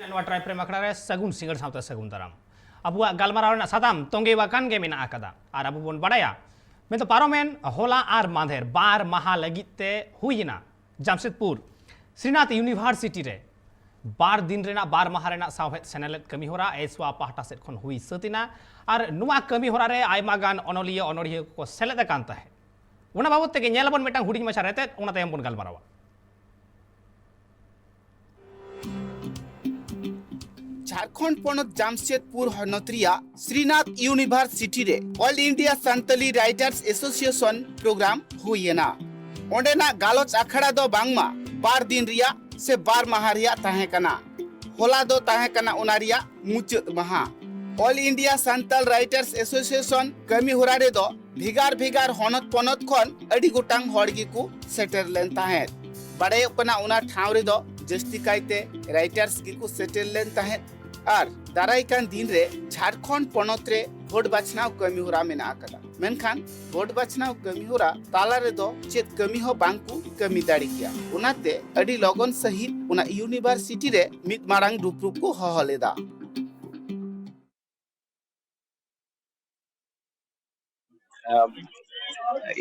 Tribe प्रेम अखड़ा सगुन singer सावते सगुन दाराम अबुआ गलमाराव सादाम तोंगे वाकान गे मेना आकादा और अबु बन बड़ाया मैं तो पारोमेन होला आर मांधेर बार महा लगिते हुईना जमशेदपुर श्रीनाथ यूनिवर्सिटी रे बार दिन रेना बार महा रेना सावहेद सेनेलेट कमी होरा एसवा पाहटा सेट खन हुई सतिना और नुआ कमी होरा रे आयमा गान अनलिया अनड़िया को सेलेद कान ताहे उना बाबत तेगे नेलबन मेटांग हुडिंग मछा रहते उना तायम बन गलमारावा झारखंड पनत जमशेदपुर हनत्रिया श्रीनाथ यूनिवर्सिटी रे All India Santali Writers Association programme हुईना ओंडेना गालोच अखड़ा दो बांगमा बार दिन रिया से बार माह रिया ताहे कना होला दो ताहे कना उना रिया मुचाद माहा ऑल इंडिया संतल राइटर्स एसोसिएशन कमी होरा रे दो भिगार भिगार हनत पनत खन अडी गोटांग हड़ गिकु सेटर लेन ताहे बाड़े कना उना ठाव रे दो जस्ती कायते राइटर्स गिकु सेटल लेन ताहे और दाराइकान दिन रे झारखंड पनत रे भोट बाछनाव कमी होरा मेना आकदा मेनखान भोट बाछनाव कमी होरा ताला रे दो चेत कमी हो बांकु कमी दाड़ी किया उनाते अडी लगन सहित उना यूनिवर्सिटी रे मित मारांग दुपरुप को हहलेदा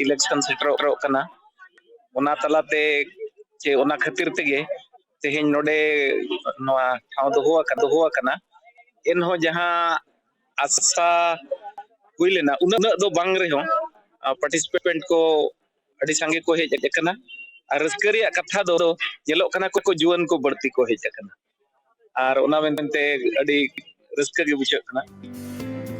इलेक्शन सेटर कना उना तलाते चे उना खातिर तेगे तेहेन नोडे नवा ठाव दोहो कना एनहो जहां आशा हुईलेना उना दो बांग रे हो पार्टिसिपेंट को अडी संगे को हेज कना और रस्करिया कथा दो जेलो कना को जुवन को बढ़ती को हेज कना और उना मेनते अडी रस्कर के बुझे कना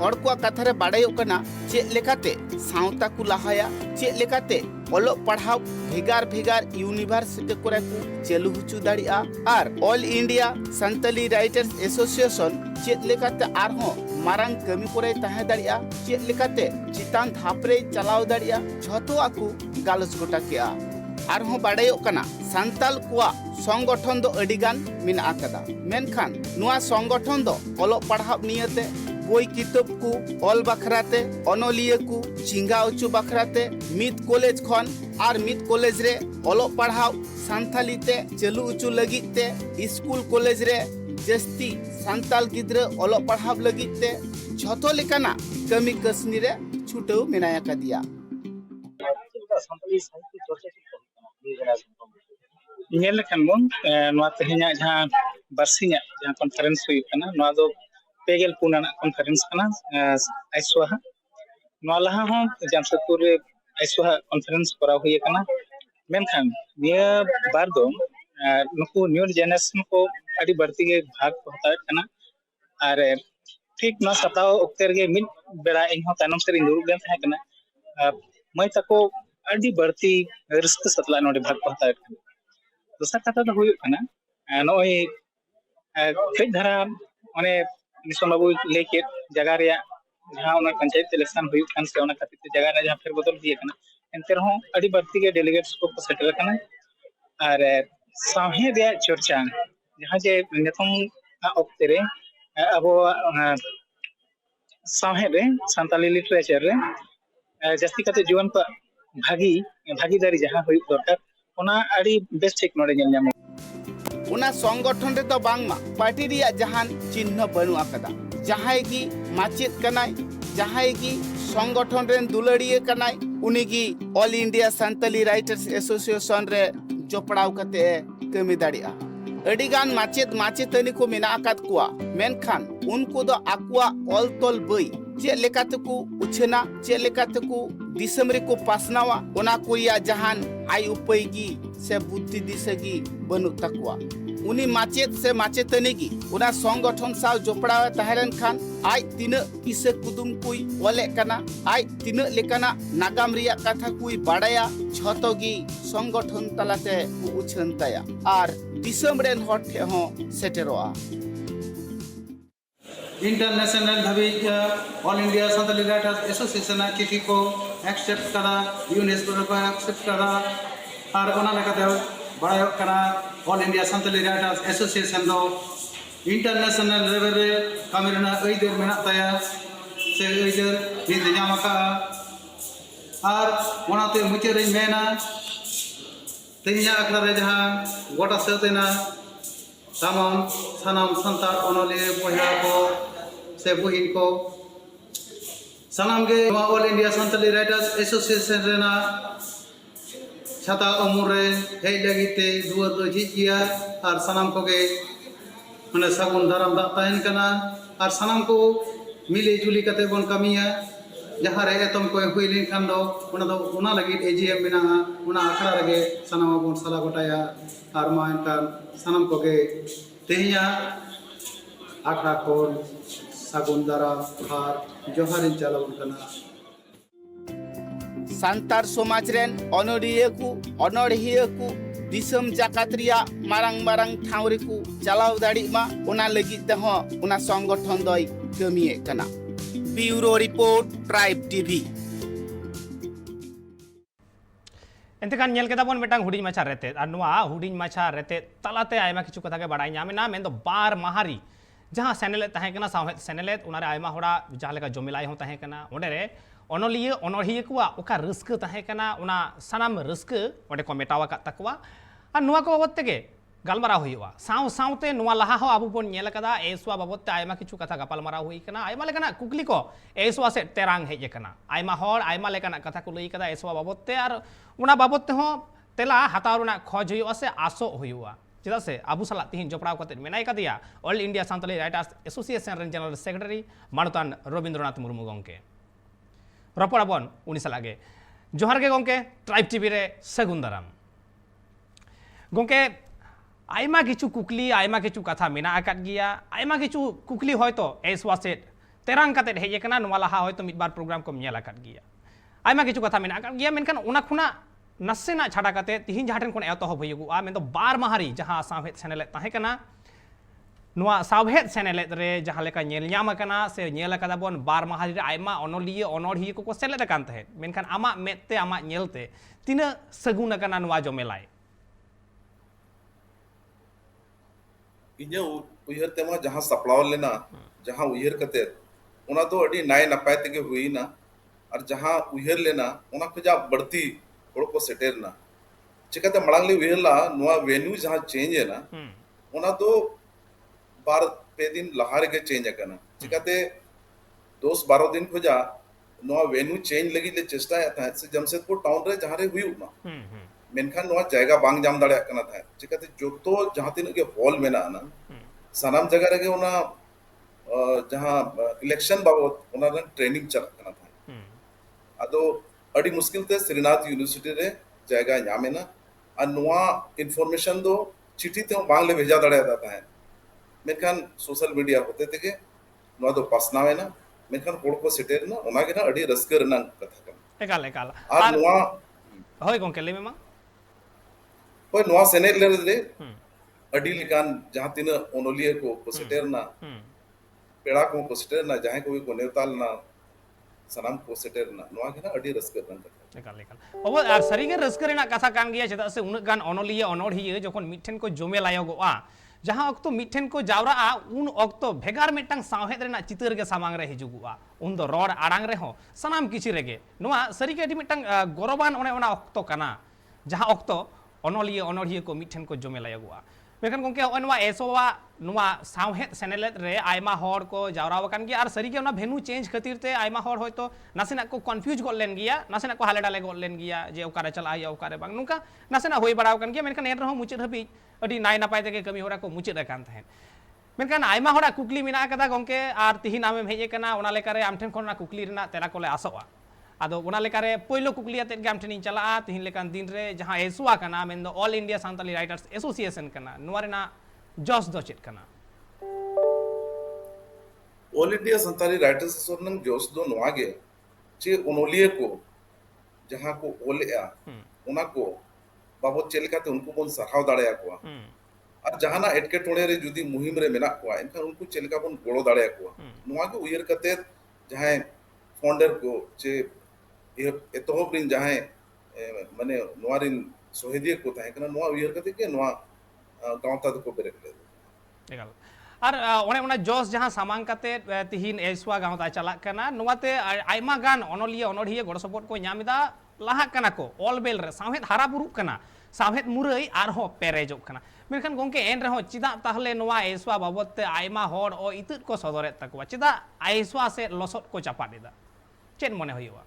हर को कथा रे बाड़ायो कना चे लेकाते सावता को लहाया चे लेकाते ओलो पढ़ाव भेगार भेगार यूनिवर्सिटी कोरे को चलु हुचु दाड़िया और all India Santali Writers association चे लेकाते आरहो मारांग कमी कोरे ताहे दाड़िया चे लेकाते चितान धापरे चलाव दाड़िया झतो आकु गालस गोटा केआ आरहो बाड़ायो कना संताल कुआ संगठन दो अडिगान मिना आकदा मेनखान नुआ संगठन दो ओलो पढ़ाव नियते बोई किताब को ऑल बखराते अनलिया को चिंगा उचु बखराते मित कॉलेज खन और मित कॉलेज रे ओलो पढ़ाव संथालीते चलु उचु लगिते स्कूल कॉलेज रे जस्ती संताल गिद्र ओलो पढ़ाव लगिते झतो लेकाना कमी कसनी रे छुटो मेनाया कदिया नेल लेखान नवा तेहेnya जहां बारसिnya जहां कॉन्फ्रेंस हुई कना नवा दो पेगेल पुनाना कॉन्फ्रेंस कना आइसवा नवा लहा हो जमशेदपुर रे आइसवा कॉन्फ्रेंस करा हुई कना मेनखान निया बार दो नुकु न्यू जनरेशन को अडी बढ़ती के भाग होता कना और ठीक ना सताव ओक्तेर के मिड बेड़ा इनहो तानम से दुरुब लेन थाहे कना मै तको अडी बढ़ती रिस्क सतला नोडे भाग होता कना दोसर कथा तो हुई कना नोय कई धारा माने निसम बाबू लेके जगह रे जहां उना पंचायत इलेक्शन हुई खान से उना खातिर जगह रे जहां फिर बदल हुई कना एनते रहो अडी बढ़ती के डेलीगेट्स को सेटल कना और साहे दे चर्चा जहां जे नेतम ओक्ते रे अब साहे रे संताली लिटरेचर रे जस्ती कते जीवन को भागीदारी जहां हुई दरकार उना अडी बेस्ट ठीक नोडे नेल न्यामो उना संगठन रे तो बांगमा पार्टी रिया जहान चिन्ह बनु आकदा जहाय की माचित कनाय जहाय की संगठन रे दुलड़िए कनाय उनी की all India Santali Writers association रे जोपड़ाव कते कमी दाड़िया अडिगान माचित माचितनी को मेना आकात कुआ मेनखान उनको दो आकुआ ऑल तोल बई चे लेकाते को उछना चे लेकाते को दिसमरे को पासनावा उना कोरिया जहान आई उपायगी से बुद्धि दिसगी बनु तकवा उनी माचेत से माचेतनी की उना संगठन साल जोपड़ाव तहरन खान आई तीन किसे कुदुम कुई ओले कना आई तीन लेकना नागाम रिया कथा कुई बाड़ाया झतोगी संगठन तलाते उछनताया और दिसमरेन हट ठे हो सेटेरोआ इंटरनेशनल धाबी All India Santali Writers Association चिठी को एक्सेप्ट करा यूनेस्को को एक्सेप्ट करा और ओना लेकाते बड़ा करा all India Santali Writers association दो इंटरनेशनल लेवल रे कामेरना अइदर मेना ताया से अइदर नित जामका और ओनाते मुचे रे मेना तेनिया अखरा रे जहां गोटा सेतेना ᱛᱟᱢᱟᱢ ᱥᱟᱱᱟᱢ ᱥᱟᱱᱛᱟᱲ ᱚᱱᱚᱞᱤᱭᱟᱹ ᱵᱚᱭᱦᱟ ᱠᱚ ᱥᱮ ᱵᱩᱦᱤᱱ ᱠᱚ ᱥᱟᱱᱟम ᱜᱮ ᱱᱚᱣᱟ ᱚᱞ ᱤন্ডিয়া ᱥᱟᱱᱛᱟᱞᱤ ᱨᱟইᱴᱟর্স এসোসিয়েশন ᱨᱮᱱᱟᱜ ছাতা ᱩᱢᱩᱞ ᱨᱮ ᱦᱮᱡ ᱞᱟᱹᱜᱤᱫ ᱛᱮ ᱫᱩᱣᱟᱹᱨ ᱫᱚ ᱡᱷᱤᱡ ᱜᱮᱭᱟ ᱟᱨ ᱥᱟᱱᱟᱢ ᱠᱚᱜᱮ ᱢᱟᱱᱮ ᱥᱟᱹᱜᱩᱱ ᱫᱟᱨᱟᱢ ᱫᱟᱜ ᱛᱟᱦᱮᱱ ᱠᱟᱱᱟ ᱟᱨ ᱥᱟᱱᱟम ᱠᱚ ᱢᱤᱞᱮ ᱡᱩᱞᱤ ᱠᱟᱛᱮ ᱵᱚᱱ ᱠᱟᱹᱢᱤᱭᱟ ᱡᱟᱦᱟᱸ ᱨᱮ ᱮᱛᱚᱢ ᱠᱚ ᱦᱩᱭ ᱞᱮᱱᱠᱷᱟᱱ ᱫᱚ ᱚᱱᱟ ᱞᱟᱹᱜᱤᱫ AGM ᱢᱮᱱᱟᱜᱼᱟ ᱚᱱᱟ ᱟᱠᱷᱲᱟ ᱨᱮᱜᱮ ᱥᱟᱱᱟᱢ ᱵᱚᱱ ᱥᱟᱞᱟ ᱜᱚᱴᱟᱭᱟ ᱟᱨ ᱢᱟ ᱮᱱᱠᱷᱟᱱ ᱥᱟᱱᱟᱢ ᱠᱚᱜᱮ ᱛᱮᱦᱮᱧᱟᱜ ᱟᱠᱷᱲᱟ ᱠᱷᱚᱱ ᱥᱟᱹᱜᱩᱱ ᱫᱟᱨᱟᱢ ᱟᱨ ᱡᱚᱦᱟᱨᱤᱧ ᱪᱟᱞᱟᱵᱚᱱ ᱠᱟᱱᱟ ᱥᱟᱱᱛᱟᱲ ᱥᱚᱢᱟᱡᱽ ᱨᱮᱱ ᱚᱱᱚᱞᱤᱭᱟᱹ ᱠᱚ ᱚᱱᱚᱲᱦᱤᱭᱟᱹ ᱠᱚ ᱫᱤᱥᱚᱢ ᱡᱟᱠᱟᱛ ᱨᱮᱭᱟᱜ ᱢᱟᱨᱟᱝ ᱢᱟᱨᱟᱝ ᱴᱷᱟᱶ ᱨᱮᱠᱚ ᱪᱟᱞᱟᱣ ᱫᱟᱲᱮᱜ ᱢᱟ ᱚᱱᱟ ᱞᱟᱹᱜᱤᱫ ᱛᱮᱦᱚᱸ ᱚᱱᱟ ᱥᱚᱝᱜᱚᱴᱷᱚᱱ ᱫᱚᱭ ᱠᱟᱹᱢᱤᱭᱮᱫ ᱠᱟᱱᱟ ᱵᱤউᱨᱳ ᱨᱤᱯᱳर्ट ट्राइब टीवी एंतेखान नेल केदा बन मिटांग हुडिंग माछा रेते और नुआ हुडिंग माछा रेते तलाते आयमा किछु कथा के बाडाय ᱧᱟᱢᱮᱱᱟ मेन दो बार महारी जहां सेनेलेट तहे कना सावहेद सेनेलेट उनारे आयमा होड़ा जहां लेका जमिलाई हो तहे कना ओंडे रे अनोलिया अनोड़िया कुआ ओका रस्क तहे कना उना सनाम रस्क ओंडे को मेटावा का तकवा और नुआ को बाबत तेगे गालमारा हुआ साव सावते नुआ लहा हो आबु बोन नेल कदा एसवा बाबत ते आयमा किछु कथा गापालमारा हुई कना आयमा लेकना कुकली को एसवा से तेरांग हेज कना आयमा होड़ आयमा लेकना कथा को लई कदा एसवा बाबत ते और उना बाबत ते हो तेला हताव रुना खोज हुआ से आसो हुआ चेदा से आबु सला तिहिन जपड़ाव कते मेनाय कदिया All India Santali Writers Association रेन जनरल सेक्रेटरी मानतान रविंद्रनाथ मुर्मू गंके रपड़ाबन उनी सलागे जोहार के गंके ट्राइब टीवी रे सगुन दाराम गंके आयमा किछु कुकली आयमा किछु कथा मेना आकाद गिया आयमा किछु कुकली होयतो एसवा से तेरांग कते हेज कना नुवा लहा होयतो मिद बार प्रोग्राम को नेल आकाद गिया आयमा किछु कथा मेना आकाद गिया मेनखान उना खुना नसेना छाड़ा कते तिहिन जहां ठेन कोन एतोहब हुयुआ मेन दो बार महारी जहां सावहेद सेनेलेट तहे कना नुआ सावहेद सेनेलेट रे जहां लेका नेल ᱧᱟᱢ कना से नेल कदा बोन बार महारी रे आयमा अनोलिया अनोड़हिया को सेलेट कान तहे मेनखान आमा मेते आमा नेलते तिना सगुन कना नुआ जमेलाय इन्हें उयहर तेमा जहां सपड़ाव लेना जहां उयहर कते उना तो अड़ी नाय नपाय तेगे हुई ना और जहां उयहर लेना उना खजा बढ़ती और को सेटेर ना चिकाते मड़ांगली उयहर ला नुआ वेन्यू जहां चेंज है ना उना तो बार पे दिन लहार के चेंज करना चिकाते 10-12 दिन खजा नुआ वेन्यू चेंज लगी ले चेष्टा था से जमशेदपुर टाउन रे जहां रे हुई ना मेनखान नुआ जायगा बांग जाम दाड़े कना था चिकाते जो तो जहां तीन के हॉल में ना सनाम जगह रे उना जहां इलेक्शन बाबत उना ट्रेनिंग चल कना था अदो अड़ी मुश्किल ते श्रीनाथ यूनिवर्सिटी रे जायगा ᱧᱟᱢᱮᱱᱟ और नुआ इन्फॉर्मेशन दो चिट्ठी ते बांग ले भेजा दाड़े आता है मेनखान सोशल मीडिया होते तेगे नुआ दो पासनावेना मेनखान होड़ को सेटेर ना ओना के ना अड़ी रस्क रना कथा कन एकाल एकाल और नुआ होय गंके ले मेमा होय नुआ सेनेट ले रे अड़ी लिकान जहां तीन ओनोलिया को सेटेर ना पेड़ा को सेटेर ना जहां को नेवताल ना सनाम को सेटेर ना नुआ के ना अड़ी रस्क रना एकाल एकाल अब आर सरीगे रस्क रेना कथा कान गिया चेदा से उन गान अनोलिया अनोड़हिया जखन मिठेन को जमे लायगोआ जहां अक्तो मिठेन को जावराआ उन अक्तो भेगार मिटांग सावहेद रेना चितर के सामांग रे हिजुगुआ उन दो रोड आड़ांग रे हो सनाम किछि रेगे नुआ सरीगे अडी मिटांग गौरवान ओने ओना अक्तो काना जहां अक्तो अनोलिया अनोड़हिया को मिठेन को जमे लायगोआ मेखान गंके नुआ एसोवा नुआ सावहेद सेनेलेट रे आयमा होड़ को जावराव कान गिया आर सरीगे ओना भेन्यू चेंज खातिर ते आयमा होड़ होयतो नासेना को कन्फ्यूज गो लेन गिया नासेना को हाले डाले गो लेन गिया जे ओकारे चला या ओकारे बांग नुका नासेना होय बड़ाव कान गिया मेनखान एन रहो मुचित हबी अडी नाय नापाय तेगे कमी होड़ा को मुचित कान तहेन मेनखान आयमा होड़ा कुकली मिना कदा गंके आर तिहिन आमेम हेजे कना ओना लेकारे आमठेन खनना कुकली रेना तेला कोले आसोआ आदो ओना लेकारे पहिलो कुकली आते के आमठेन चला तिहिन लेकान दिन रे जहां एसुआ कना मेन दो All India Santali Writers Association कना नुआ रेना जस दो चेत कना All India Santali Writers Association जोस दो नुआगे चे ओनोलिया को जहां को ओलेआ उना को बाबत चेलकाते उनको बोन सराव दाड़े को और जहाना एटके टोड़े रे जुदी मुहिम रे मेना को इनका उनको चेलका बोन गोड़ो दाड़े को नुआ के उयर कते जहां फाउंडर को चे एतोहब रिन जहां माने नुआ रिन सोहेदिया को ताहे कना नुआ उयर कते के नुआ गांवता को बेरेक ले एकाल और ओने ओना जोस जहां सामांग कते तिहिन एसवा गांवता चला कना नुआते आयमा गान अनोलिया अनोड़हिया गोड़ सपोर्ट को ᱧᱟᱢᱮदा laha kana ko olbel re samhet hara buruk kana samhet murai arho perejok kana menkan gongke en reho cida tahle noa aiswa babot te aima hor o itut ko sodoret takwa cida aiswa se losot ko chapat ida chen mone hoywa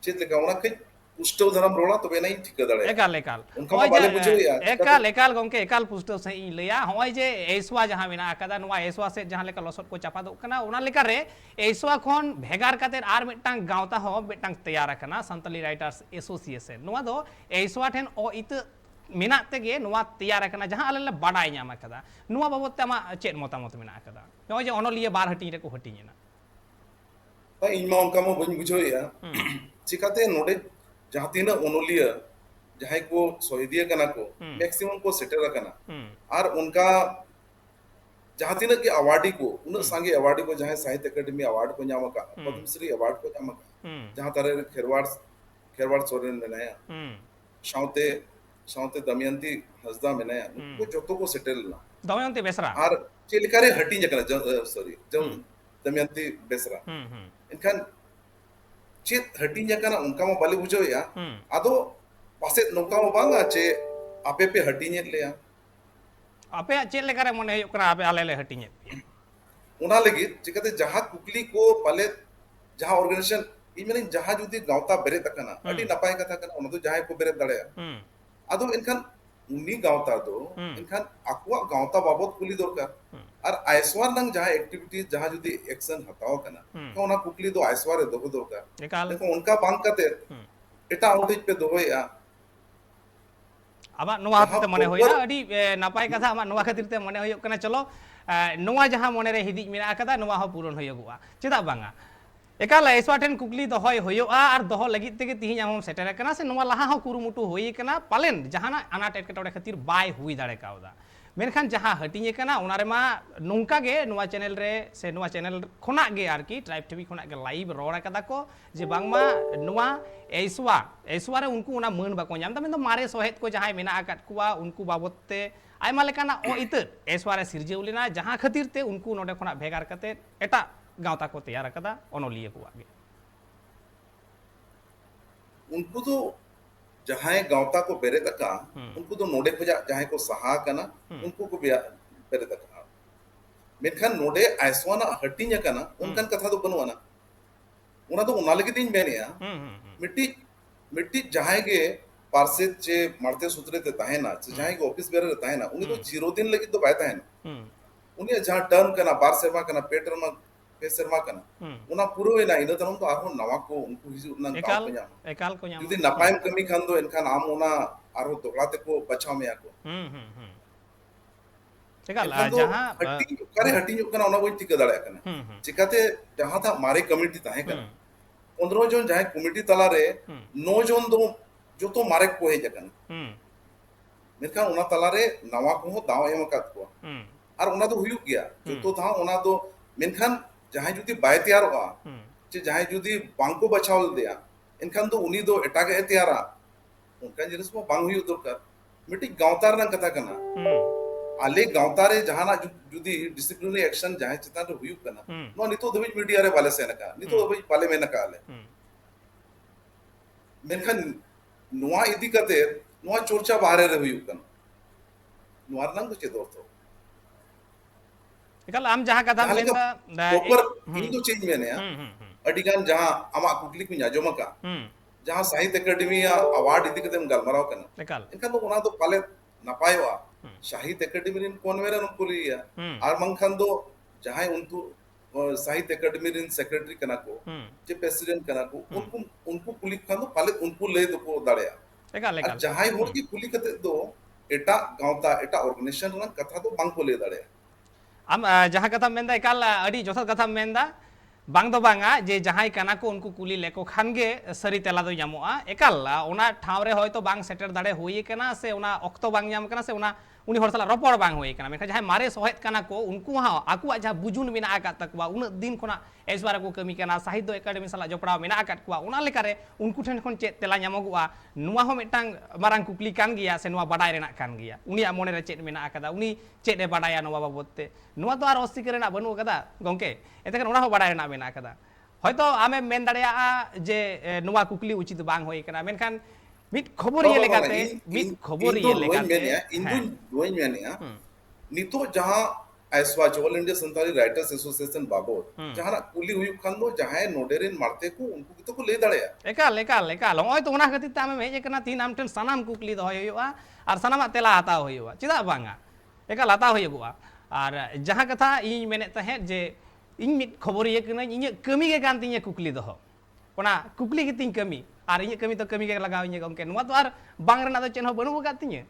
ᱪᱮᱫ ᱞᱮᱠᱟ ᱚᱱᱟ ᱠᱟᱹᱡ ᱯᱩᱥᱴᱟᱹᱣ ᱫᱷᱟᱨᱟᱢ ᱨᱚᱲᱟ ᱛᱚᱵᱮ ᱱᱟᱹᱧ ᱴᱷᱤᱠᱟᱹ ᱫᱟᱲᱮᱭᱟᱜᱼᱟ ekal ekal ᱚᱱᱠᱟ ᱢᱟ ᱵᱟᱞᱮ ᱵᱩᱡᱷᱟᱹᱣᱮᱜᱼᱟ ekal ekal gongke ekal pusto se in leya hoy je aiswa jaha mena akada noa aiswa se jaha leka losot ko chapadok kana ona leka re aiswa khon bhegar kater ar mitang gaota ho mitang teyar akana santali writers association noa do aiswa ten o itu minat tege noa teyar akana jaha alele badai nyam akada noa babot te ama chet motamot mena akada hoy je onoliya bar hati re ko hati na ᱤᱧ ᱢᱟ ᱚᱱᱠᱟ ᱢᱟ ᱵᱟᱹᱧ ᱵᱩᱡᱷᱟᱹᱣᱮᱜᱼᱟ ᱪᱤᱠᱟᱹᱛᱮ ᱱᱚᱰᱮ ᱡᱟᱦᱟᱸ ᱛᱤᱱᱟᱹᱜ ᱚᱱᱚᱞᱤᱭᱟᱹ ᱡᱟᱦᱟᱸᱭ ᱠᱚ ᱥᱚᱦᱤᱫᱤᱭᱟᱹ ᱠᱟᱱᱟ ᱠᱚ ᱢᱮᱠᱥᱤᱢᱟᱢ ᱠᱚ ᱥᱮᱴᱮᱨ ᱟᱠᱟᱱᱟ ᱟᱨ ᱚᱱᱠᱟ ᱡᱟᱦᱟᱸ ᱛᱤᱱᱟᱹᱜ ᱜᱮ ᱟᱣᱟᱨᱰᱤ ᱠᱚ ᱩᱱᱟᱹᱜ ᱥᱟᱸᱜᱮ ᱟᱣᱟᱨᱰᱤ ᱠᱚ ᱡᱟᱦᱟᱸᱭ ᱥᱟᱦᱤᱛᱛᱚ ᱮᱠᱟᱰᱮᱢᱤ ᱟᱣᱟᱨᱰ ᱠᱚ ᱧᱟᱢ ᱟᱠᱟᱫ ᱯᱚᱫᱢᱚᱥᱨᱤ ᱟᱣᱟᱨᱰ ᱠᱚ ᱧᱟᱢ ᱟᱠᱟᱫ ᱡᱟᱦᱟᱸ ᱛᱟᱨᱮ ᱠᱷᱮᱨᱣᱟᱲ ᱥᱚᱨᱮᱱ ᱢᱮᱱᱟᱭᱟ ᱥᱟᱶᱛᱮ ᱫᱚᱢᱚᱭᱚᱱᱛᱤ ᱦᱟᱸᱥᱫᱟ ᱢᱮᱱᱟᱭᱟ ᱩᱱᱠᱩ ᱡᱚᱛᱚ ᱠᱚ ᱥᱮᱴᱮᱨ ᱞᱮᱱᱟ Damayanti Besra ᱟᱨ ᱪᱮᱫ ᱞᱮᱠᱟᱨᱮ ᱦᱟᱹᱴᱤᱧ ᱟᱠᱟᱱᱟ ᱥᱚᱨᱤ ᱫᱚᱢᱚᱭᱚᱱᱛᱤ ᱵᱮᱥᱨᱟ ᱮᱱᱠᱷᱟᱱ ᱪᱮᱫ ᱦᱟᱹᱴᱤᱧ ᱟᱠᱟᱱᱟ ᱚᱱᱠᱟ ᱢᱟ ᱵᱟᱞᱮ ᱵᱩᱡᱷᱟᱹᱣᱮᱜᱼᱟ ᱟᱫᱚ ᱯᱟᱥᱮᱫ ᱱᱚᱝᱠᱟ ᱢᱟ ᱵᱟᱝᱟ ᱪᱮ ᱟᱯᱮ ᱯᱮ ᱦᱟᱹᱴᱤᱧᱮᱫ ᱞᱮᱭᱟ ape chet lekare mone hoyok kana ape ale le hati nyet ᱚᱱᱟ ᱞᱟᱹᱜᱤᱫ ᱪᱤᱠᱟᱹᱛᱮ ᱡᱟᱦᱟᱸ ᱠᱩᱠᱞᱤ ᱠᱚ ᱯᱟᱞᱮᱫ ᱡᱟᱦᱟᱸ ᱚᱨᱜᱟᱱᱟᱭᱡᱮᱥᱚᱱ ᱤᱧ ᱢᱮᱱᱤᱧ ᱡᱟᱦᱟᱸ ᱡᱩᱫᱤ ᱜᱟᱶᱛᱟ ᱵᱮᱨᱮᱫ ᱟᱠᱟᱱᱟ ᱟᱹᱰᱤ ᱱᱟᱯᱟᱭ ᱠᱟᱛᱷᱟ ᱠᱟᱱᱟ ᱚᱱᱟ ᱫᱚ ᱡᱟᱦᱟᱸᱭ ᱠᱚ ᱵᱮᱨᱮᱫ ᱫᱟᱲᱮᱭᱟᱜᱼᱟ ᱟᱫᱚ ᱮᱱᱠᱷᱟन ᱩᱱᱤ ᱜᱟᱶᱛᱟ ᱫᱚ ᱮᱱᱠᱷᱟन ᱟᱠᱚᱣᱟᱜ ᱜᱟᱶᱛᱟ ᱵᱟᱵᱚᱫ ᱠᱩᱞᱤ ᱫᱚᱨᱠᱟর ᱟᱨ ᱟᱭᱥᱣᱟᱨ ᱱᱟᱝ ᱡᱟᱦᱟᱸ ᱮᱠᱴᱤᱵᱷᱤᱴᱤ ᱡᱟᱦᱟᱸ ᱡᱩᱫᱤ ᱮᱠᱥᱚᱱ ᱦᱟᱛᱟᱣ ᱠᱟᱱᱟ ᱚᱱᱟ ᱠᱩᱠᱞᱤ ᱫᱚ ᱟᱭᱥᱣᱟᱨ ᱨᱮ ᱫᱚᱦᱚ ᱫᱚᱨᱠᱟর ekal ᱞᱮᱠᱷᱟᱱ ᱚᱱᱠᱟ ᱵᱟᱝ ᱠᱟᱛᱮ ᱮᱴᱟᱜ ᱦᱚᱲ ᱴᱷᱮᱡ ᱯᱮ ᱫᱚᱦᱚᱭᱮᱜᱼᱟ aba noa hatu te mone hoyna adi napai katha ama noa khatir te mone hoyok kana cholo noa jaha mone re hidij mena akada noa ho puron hoyogua cheda banga ekal aiswa ten kukli dohoy hoyoga ar doho lagit tege tihi amom seter kana se noa laha ho kurumutu hoyi kana palen jahana anat etketore khatir bai hui dare kauda menkan jaha hatinya kana onare ma nongka ge noa channel re se noa channel khona ge arki tribe tv khona ge live rora kada ko je bangma noa aiswa re unku ona meun bako nyam tamen do mare sohet ko jahai mena akat kuwa unku babot te aima lekana o itu aiswa re sirjeulina jaha khatir te unku node khona bhegar kate eta गावता को तैयार कदा ओनोलिया को आगे उनको तो जहां गावता को बेरेद का उनको तो नोडे खजा जहां को सहा कना उनको को बेरेद का मेनखान नोडे आइसवाना हटिnya कना उनकन कथा तो बनवाना उना तो उना लगे दिन मेनिया मिट्टी जहां के पार्षद चे मारते सूत्रे ते ताहेना जहां के ऑफिस बेरे ताहेना उनी तो 0 दिन लगी तो बाय ताहेना उनी जहां टर्म कना बार सेवा कना पेटर मा पेसरमा कना उना पुरो वेना इना तनम तो आरो नवा को उनको हिजु नन एकाल को जुदी नपायम कमी खान दो एनखान आम ओना आरो दोगलाते को बचाव में आको एकाल जहां हटी कना ओना बोई टिका दाड़े कना चिकाते जहां था मारे कमिटी ताहे कना 15 जन जहां कमिटी तला रे 9 जन दो जो तो मारे को हे जकना मेनखान ओना तला रे नवा को दाव एम कात को आर ओना दो हुयु गया जो तो था ओना दो मेनखान जहां जुदी बाय तैयारोगा जे जहां जुदी बांको बचाव दिया इनखान तो उनी दो एटागे तैयारा उनका जिनिस में बांग हुई दरकार मिटी गांवतार ना कथा कना आले गांवतारे जहाना जुदी डिसिप्लिनरी एक्शन जहां चिता तो हुई कना नो नितो दबि मीडिया रे वाले से नका नितो दबि पाले में नका आले मेनखान नुआ इदी कते नुआ चर्चा बाहरे रे हुई कना नुआर नंग तो चेदो तो एकल आम जहां कथा मेंदा ऊपर इन तो चेंज में ने अडिगान जहां आमा कुकली को आजोम का जहां साहित्य एकेडमी अवार्ड इदी कते गलमराव कना एकल इनका तो ओना तो पाले नपायवा साहित्य एकेडमी रिन कोनवेरा नुको लिया आर मंखान दो जहां उनको साहित्य एकेडमी रिन सेक्रेटरी कना को जे प्रेसिडेंट कना को उनको कुली खान दो पाले उनको ले दो को दाड़या एकल जहां होर की कुली कते दो एटा गांवता एटा ऑर्गेनाइजेशन रन कथा दो बांग को ले दाड़या am jaha kata menda ekal adi jothat kata menda bang do banga je jahai kana ko unku kuli leko khan ge sari tela do nyamoa ekal ona thawre hoyto bang setter dare hoye kana se ona okto bang nyam kana se ona uni hor sala ropor bang hoye kana mekha jahai mare sohet kana ko unku ha aku aja bujun mena akat takwa una din khona eswara ko kami kana sahitya academy sala jopra mena akat kwa una lekare unku then khon chet tela nyamogua nuwa ho metang marang kukli kan giya se nuwa badai rena kan giya uni amone re chet mena akada uni chet e badaya nuwa babotte nuwa to ar osti kare na banu kada gongke etekan ona ho badai rena mena akada হয়তো আমি main দাঁড়িয়ে যে নোয়া কুকলি উচিত বাং হয়ে কেনা মেনখান meet খবর ইয়ে লেগাতে মিট খবর ইয়ে লেগাতে इन दोई मेनिया नितो जहां आइसवा All India Santali Writers Association बाबत जहां कुली हुई खान दो जहां नोडेरिन मारते को उनको तो को ले दाड़या एकाल एकाल एकाल होय तो ओना खातिर आमे हेज केना तीन आम ठन सनाम कुकली दो होयुआ और सनामा तेला हाता होयुआ चिदा बांगा एकाल हाता होयुआ और जहां कथा इन मेने तहे जे इन मिट खबर ये केना इन कमी के कान तिnye कुकली दो ओना कुकली के तिन कमी और इन कमी तो कमी के लगाव इन गमके नुवा तो और बांग रना तो चेन हो बनु का तिnye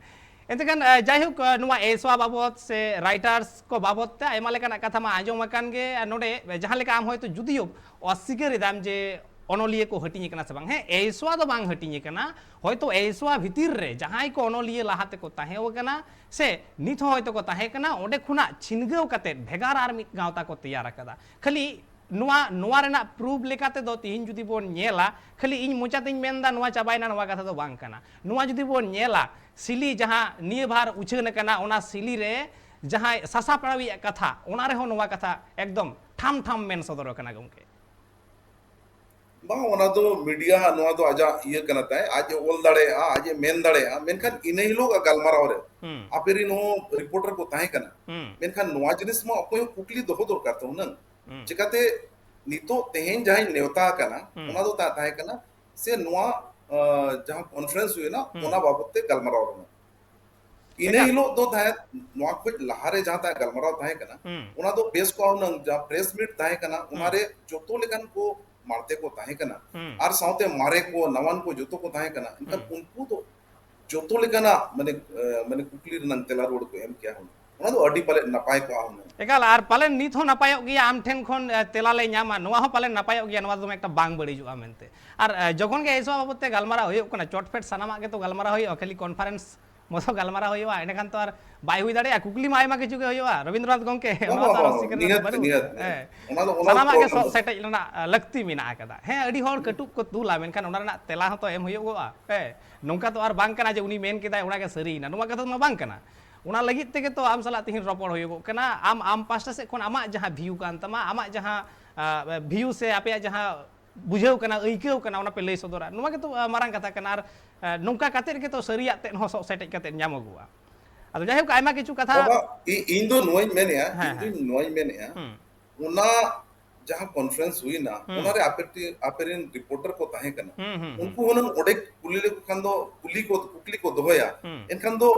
एंतकान जायहुक नुवा एसवा बाबत से राइटर्स को बाबत ते आयमा लेकाना कथा मा आंजम अकान गे नोडे जहां लेका आम होयतो जुदियो अस्वीकार दाम जे अनलिये को हटिnye कना से बांग हे एसवा तो बांग हटिnye कना होयतो एसवा भितिर रे जहां को अनलिये लाहाते को ताहे कना से नित होयतो को ताहे कना ओडे खुना छिनगाव कते भेगार आर मिट गावता को तैयार कदा खाली नुआ नुआ रेना प्रूफ लेकाते दो तिहिन जुदी बोन नेला खाली इन मोचातिन मेनदा नुआ चाबायना नुआ कथा दो बांग कना नुआ जुदी बोन नेला सिली जहां निये भार उछन कना ओना सिली रे जहां सासा पड़ावी कथा ओना रे हो नुआ कथा एकदम ठाम ठाम मेन सदर कना गमके बा ओना तो मीडिया नोआ तो आजा ये कनता है आज ओल दाड़े आज मेन दाड़े मेनखान इने ही लोग गलमाराव रे आपेरी नो रिपोर्टर को ताहे कना मेनखान नोआ जिनिस मा अकोय कुकली दोहो दरकार तो नंग चिकाते नितो तेहेन जहां नेवता कना ओना दो ताहे कना से नोआ जहां कॉन्फ्रेंस हुई ना ओना बाबते गलमाराव रे इने ही लोग दो ताहे नोआ कुछ लहारे जहां ता गलमाराव ताहे कना ओना दो बेस को नंग जहां प्रेस मीट ताहे कना उनारे जोतो लेकन को मारते को ताहे कना और साउते मारे को नवन को जोतो को ताहे कना इनका उनको तो जोतो लेकना माने माने कुकली रनंग तेला रोड को एम क्या हो ओना तो अडी पाले नपाय को आहुन एकाल आर पाले नित हो नपाय गया आम ठेन खन तेला ले न्यामा नोआ हो पाले नपाय गया नोआ दो एकटा बांग बड़ी जुआ मेनते और जखन के एसो बाबते गलमारा होय कना चटफेट सनामा के तो गलमारा होय खाली कॉन्फ्रेंस मतो गलमारा होयवा एनेखान तो आर बाय हुई दाड़े कुकली मा आयमा किछु के होयवा रविंद्रनाथ गंके ओना तो सिकर सनामा के सेटej लना लक्ति मिना आकदा हे अडी होर कटुक को तुला मेनखान ओना रना तेला हो तो एम होयगोआ हे नोंका तो आर बांग कना जे उनी मेन केदाय ओना के सरीना नोमा कथा मा बांग कना ओना लगित तेगे तो आम सला तिहिन रपड़ होयगो कना आम पास्टा से कोन आमा जहां व्यू कान तमा आमा जहां व्यू से आपे जहां बुझेव कना अइकेव कना ओना पे लई सदरा नोमा के तो मारांग कथा कना आर नोंका काते के तो सरिया ते हो सेटej काते ᱧᱟᱢ अगुआ अदो जाय आयमा किछु कथा इन दो नोय मेनेया इन नोय मेनेया ओना जहां कॉन्फ्रेंस हुई ना ओना रे आपेरिन रिपोर्टर को ताहे कना उनको होनन ओडे कुली ले खान दो कुकली को दोया एनखान दो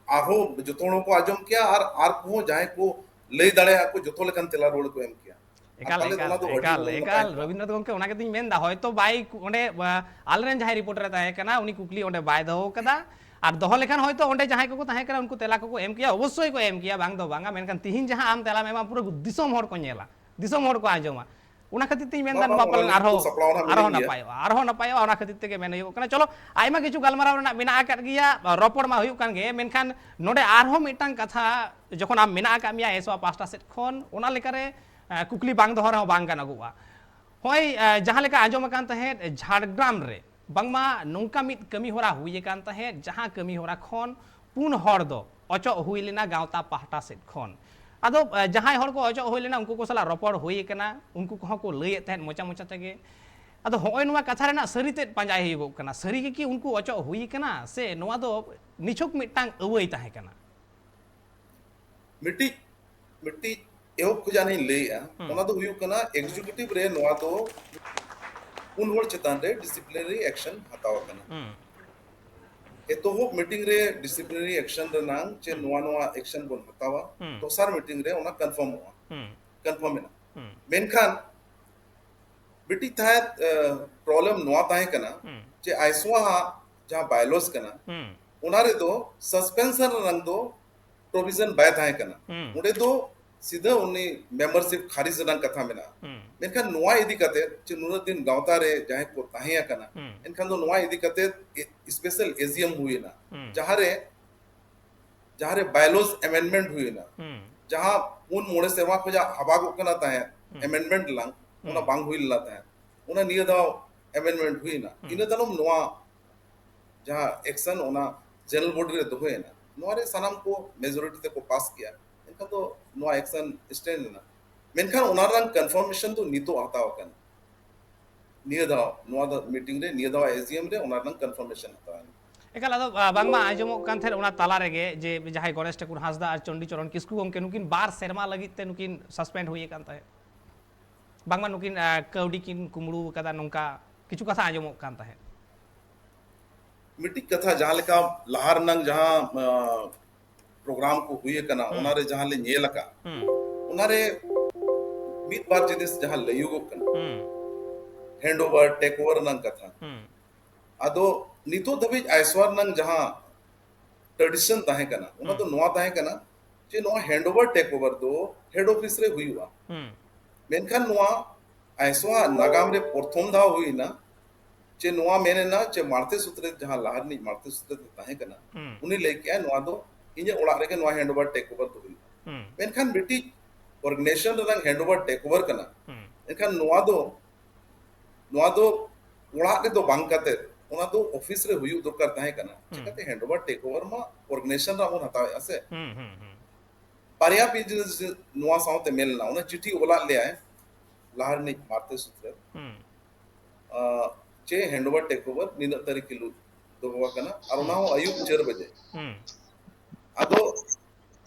आहो जतोनो को आजम किया और आर को जाय को लई दाड़े को जतो लेकन तेला रोड को एम किया एकाल रविंद्रनाथ गंके ओना के दिन मेन दा होयतो बाय ओंडे आलरेन जहां रिपोर्टर ताहे कना उनी कुकली ओंडे बाय दो कदा और दहो लेखान होयतो ओंडे जहां को ताहे कना उनको तेला को एम किया अवश्य को एम किया बांग दो बांगा मेनखान तिहिन जहां आम तेला मेमा पूरा दिसोम होड़ को नेला दिसोम होड़ को आजमा ओना खातिर तिन मेन दान बापल आरो नपायो ओना खातिर तेगे मेन होयो कना चलो आयमा किछु गलमाराव रना मेना आकात गिया रपड़ मा होयो कान गे मेनखान नोडे आरो मिटांग कथा जखन आम मेना आका मिया एसवा पास्टा सेट खन ओना लेकारे कुकली बांग दोहर हो बांग गाना गुआ होय जहां लेका आंजम कान तहे झाड़ग्राम रे बांगमा नोंका मिट कमी होरा हुई कान तहे जहां कमी होरा खन पुन हर दो अचो हुई लेना गावता पाहटा सेट खन आदो जहां हर को अचो हुई लेना उनको को सला रपड़ हुई कना उनको को लई तहे मोचा मोचा तगे आदो होय नुवा कथा रेना सरी ते पांजाय होयो कना सरी के कि उनको अचो हुई कना से नुवा दो निछुक मिटांग अवई तहे कना मिट्टी एहो खुजानी लेया ओना तो हुयु कना एग्जीक्यूटिव रे नोआ तो उन होड़ चेतान रे डिसिप्लिनरी एक्शन हताव कना एतो हो मीटिंग रे डिसिप्लिनरी एक्शन रे नांग चे नोआ एक्शन बोन हतावा तो सार मीटिंग रे ओना कंफर्म हुआ कंफर्म है मेनखान बिटी थाय प्रॉब्लम नोआ ताहे कना चे आइसवा जहां बायलॉस कना ओना रे तो सस्पेंशन रंग दो प्रोविजन बाय थाहे कना ओडे तो सीधा उन्नी मेंबरशिप खारिज रंग कथा मेना मेनखान नोआ इदी कते चे नुना दिन गावता रे जहां को ताहिया कना एनखान दो नोआ इदी कते स्पेशल एजीएम हुई ना जहां रे बायलॉज अमेंडमेंट हुई ना जहां उन मोड़े सेवा खोजा हबागो कना ताहे अमेंडमेंट लंग उना बांग हुई लाता है उना निया दाव अमेंडमेंट हुई ना इने तनम नोआ जहां एक्शन उना जनरल बॉडी रे दोहे ना नोआ रे सनाम को मेजॉरिटी ते को पास किया इनका तो नोआ एक्शन स्टैंड ना मेनखान उना रंग कंफर्मेशन तो नीतो आता वकन निया दाव नोआ दा मीटिंग रे निया दाव एसडीएम रे ओना नंग कंफर्मेशन हता एकाल आदो बांगमा आजमोग कान थाहे ओना ताला रेगे जे जहाय गणेश ठाकुर हांसदा और चंडीचरण किस्कू गमके नुकिन बार सेरमा लगित ते नुकिन सस्पेंड हुई कान ताहे बांगमा नुकिन कौडी किन कुमड़ू कदा नोंका किछु कथा आजमोग कान ताहे मिट्टी कथा जहां लेका लहार नंग जहां प्रोग्राम को हुए कना उनारे जहां ले नेल का उनारे मीत बार जिनिस जहां लयुगो कना हैंड ओवर टेक ओवर नंग कथा आदो नितो दबी आइसवार नंग जहां ट्रेडिशन ताहे कना उना तो नोआ ताहे कना जे नोआ हैंड ओवर टेक ओवर दो हेड ऑफिस रे हुईवा मेनखान नोआ आइसवा नागाम रे प्रथम धा हुई ना चे नोआ मेने ना चे मारते सूत्रे जहां लहार नि मारते सूत्रे ताहे कना उनी लेके आ नोआ दो इने ओड़ा रे के नोआ हैंड ओवर टेक ओवर दो हुई मेनखान ब्रिटिश ऑर्गेनाइजेशन रंग हैंड ओवर टेक ओवर कना मेनखान नोआ दो ओड़ा रे दो बांग काते ओना दो ऑफिस रे हुई दरकार ताहे कना चिकाते हैंड ओवर टेक ओवर मा ऑर्गेनाइजेशन रा उन हतावे आसे पारिया बिजनेस नोआ साउते मेलना उना चिट्ठी ओला ले आए लहार नि मारते सूत्रे चे हैंड ओवर टेक ओवर निन तारीख किलो दोवा कना और उना हो आयुब 4 बजे आदो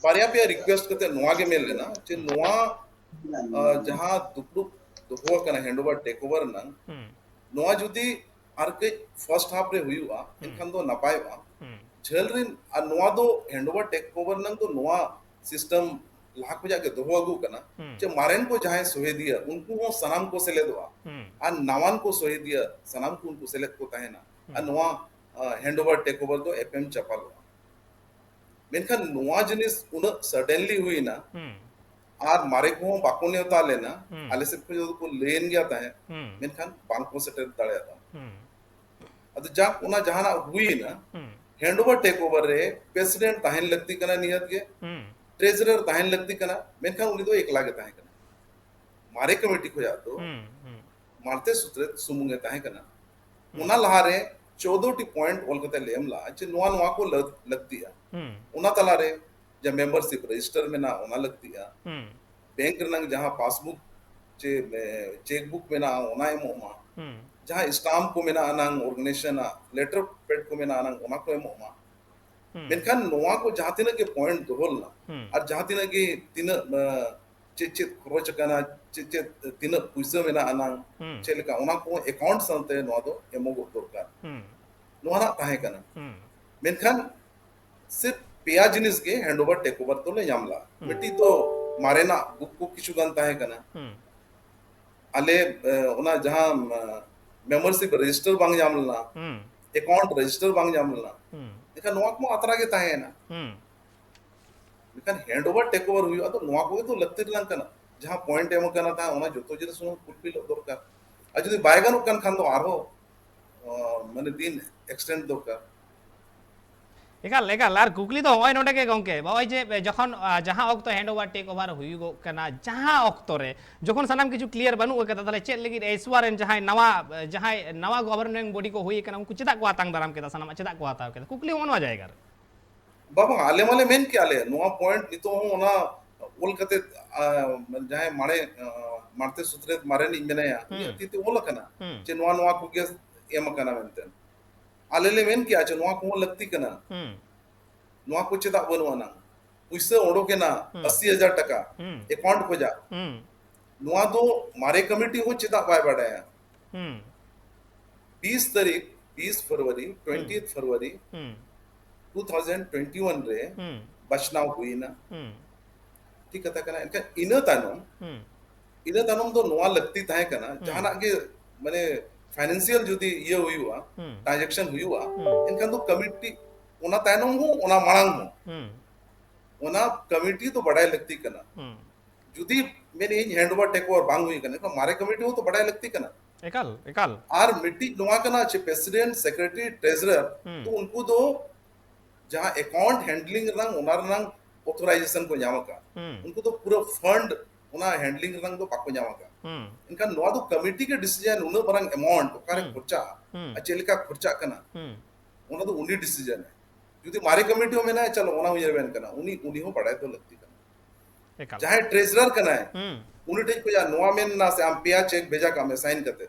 पारिया पे रिक्वेस्ट करते नोआ के मेल लेना चे नोआ जहां दुपड़ू दोवा कना हैंड ओवर टेक ओवर ना नोआ जुदी आर के फर्स्ट हाफ रे हुईवा इनखान दो नपायवा झेल रिन आ नोआ दो हैंड ओवर टेक ओवर नंग तो नोआ सिस्टम लाख बजा के दोहो अगु कना जे मारेन को जहां सोहे दिया उनको हो सनाम को सेले दवा आ नावान को सोहे दिया सनाम को उनको सेलेक्ट को ताहे ना आ नोआ हैंड ओवर टेक ओवर दो एफएम चपाल मेनखान नोआ जिनिस उन सडनली हुई ना आर मारे को बाको ने होता लेना आले से को लेन गया ताहे मेनखान बांक को सेटल दाड़े आता अद जा उना जहाना हुई ना हैंड ओवर टेक ओवर रे प्रेसिडेंट ताहेन लगती कना नियत के ट्रेजरर ताहेन लगती कना मेनखान उनी दो एकला गे ताहे कना मारे कमेटी को जातो मारते सूत्रे सुमुंगे ताहे कना उना लहारे 14 टी पॉइंट ओलकते लेमला जे नोआ नोआ को लगती है उना तला रे जब मेंबरशिप रजिस्टर में ना उना लगती है बैंक रंग जहां पासबुक चे चेकबुक में ना उना एमोमा जहां स्टाम्प को में ना अनंग ऑर्गेनाइजेशन लेटर पेड को में ना अनंग उना को एमोमा मेनखान नोआ को जहां तिना के पॉइंट दोहल ना और जहां तिना के तिना चिचित खरोच कना चिचित तिना पुइसा में ना अनंग चेलका उना को अकाउंट संते नोआ दो एमोगो दरकार नोआ ना ताहे कना मेनखान सिर्फ पेया जिनिस के हैंड ओवर टेक ओवर तो ले जामला मिट्टी तो मारे ना बुक को किछु गन ताहे कना आले उना जहां मेंबरशिप रजिस्टर बांग जामलना अकाउंट रजिस्टर बांग जामलना देखा नोआ को अतरा के ताहे ना लेकिन हैंड ओवर टेक ओवर हुई तो नोआ को तो लगते रंग कना जहां पॉइंट एम कना था उना जतो जिनिस सुनो फुलफिल दरकार आ जदी बायगान कन खान तो आरो माने दिन एक्सटेंड दरकार एकाल एकाल आर कुकली तो होय नोडे के गंके बाय जे जखन जहां ऑक्तो हैंड ओवर टेक ओवर हुईगो कना जहां ऑक्तो रे जखन सनाम किछु क्लियर बनू के तले चेक लगी एसवारन जहां नवा गवर्निंग बॉडी को हुई कना उनको चिदा को आतंग दाराम के सनाम चिदा को आता के कुकली मनवा जाएगा बाबा आले माले मेन के आले नोआ पॉइंट नितो हो ना ओल कते जहां मारे मारते सूत्रे मारे नि मेनया तिते ओल कना जे नोआ नोआ को के एम कना मेनते आलेले मेन के आचे नोआ को लगती कना नोआ को चिदा बनवाना पुइसे ओडो के ना 80,000 टका अकाउंट को जा नोआ दो मारे कमेटी हो चिदा बाय बडाया 20 तारीख 20 फरवरी 20 फरवरी 2021 रे बचनाव हुई ना ठीक कथा कना इनका इना तानम दो नोआ लगती ताहे कना जहाना के माने फाइनेंशियल जुदी ये हुई हुआ ट्रांजैक्शन हुई हुआ इनका तो कमिटी ओना तानम हो ओना मांग हो ओना कमिटी तो बड़ाई लगती कना जुदी मेरे हैंड ओवर टेक ओवर बांग हुई कना तो मारे कमिटी हो तो बड़ाई लगती कना एकाल आर मिट्टी नोआ कना चे प्रेसिडेंट सेक्रेटरी ट्रेजरर तो उनको दो जहां अकाउंट हैंडलिंग रंग ओनर रंग ऑथराइजेशन को जामा का उनको तो पूरा फंड ओना हैंडलिंग रंग तो पाको जामा का इनका नोआ दो कमिटी के डिसीजन उन बरंग अमाउंट ओकारे खर्चा अचेलिका खर्चा कना ओना तो उनी डिसीजन है जुदी मारे कमिटी में ना चलो ओना हुई बेन कना उनी हो पड़ाए तो लगती कना चाहे ट्रेजरर कना है उनी ठीक को या नोआ में ना से हम पिया चेक भेजा का में साइन करते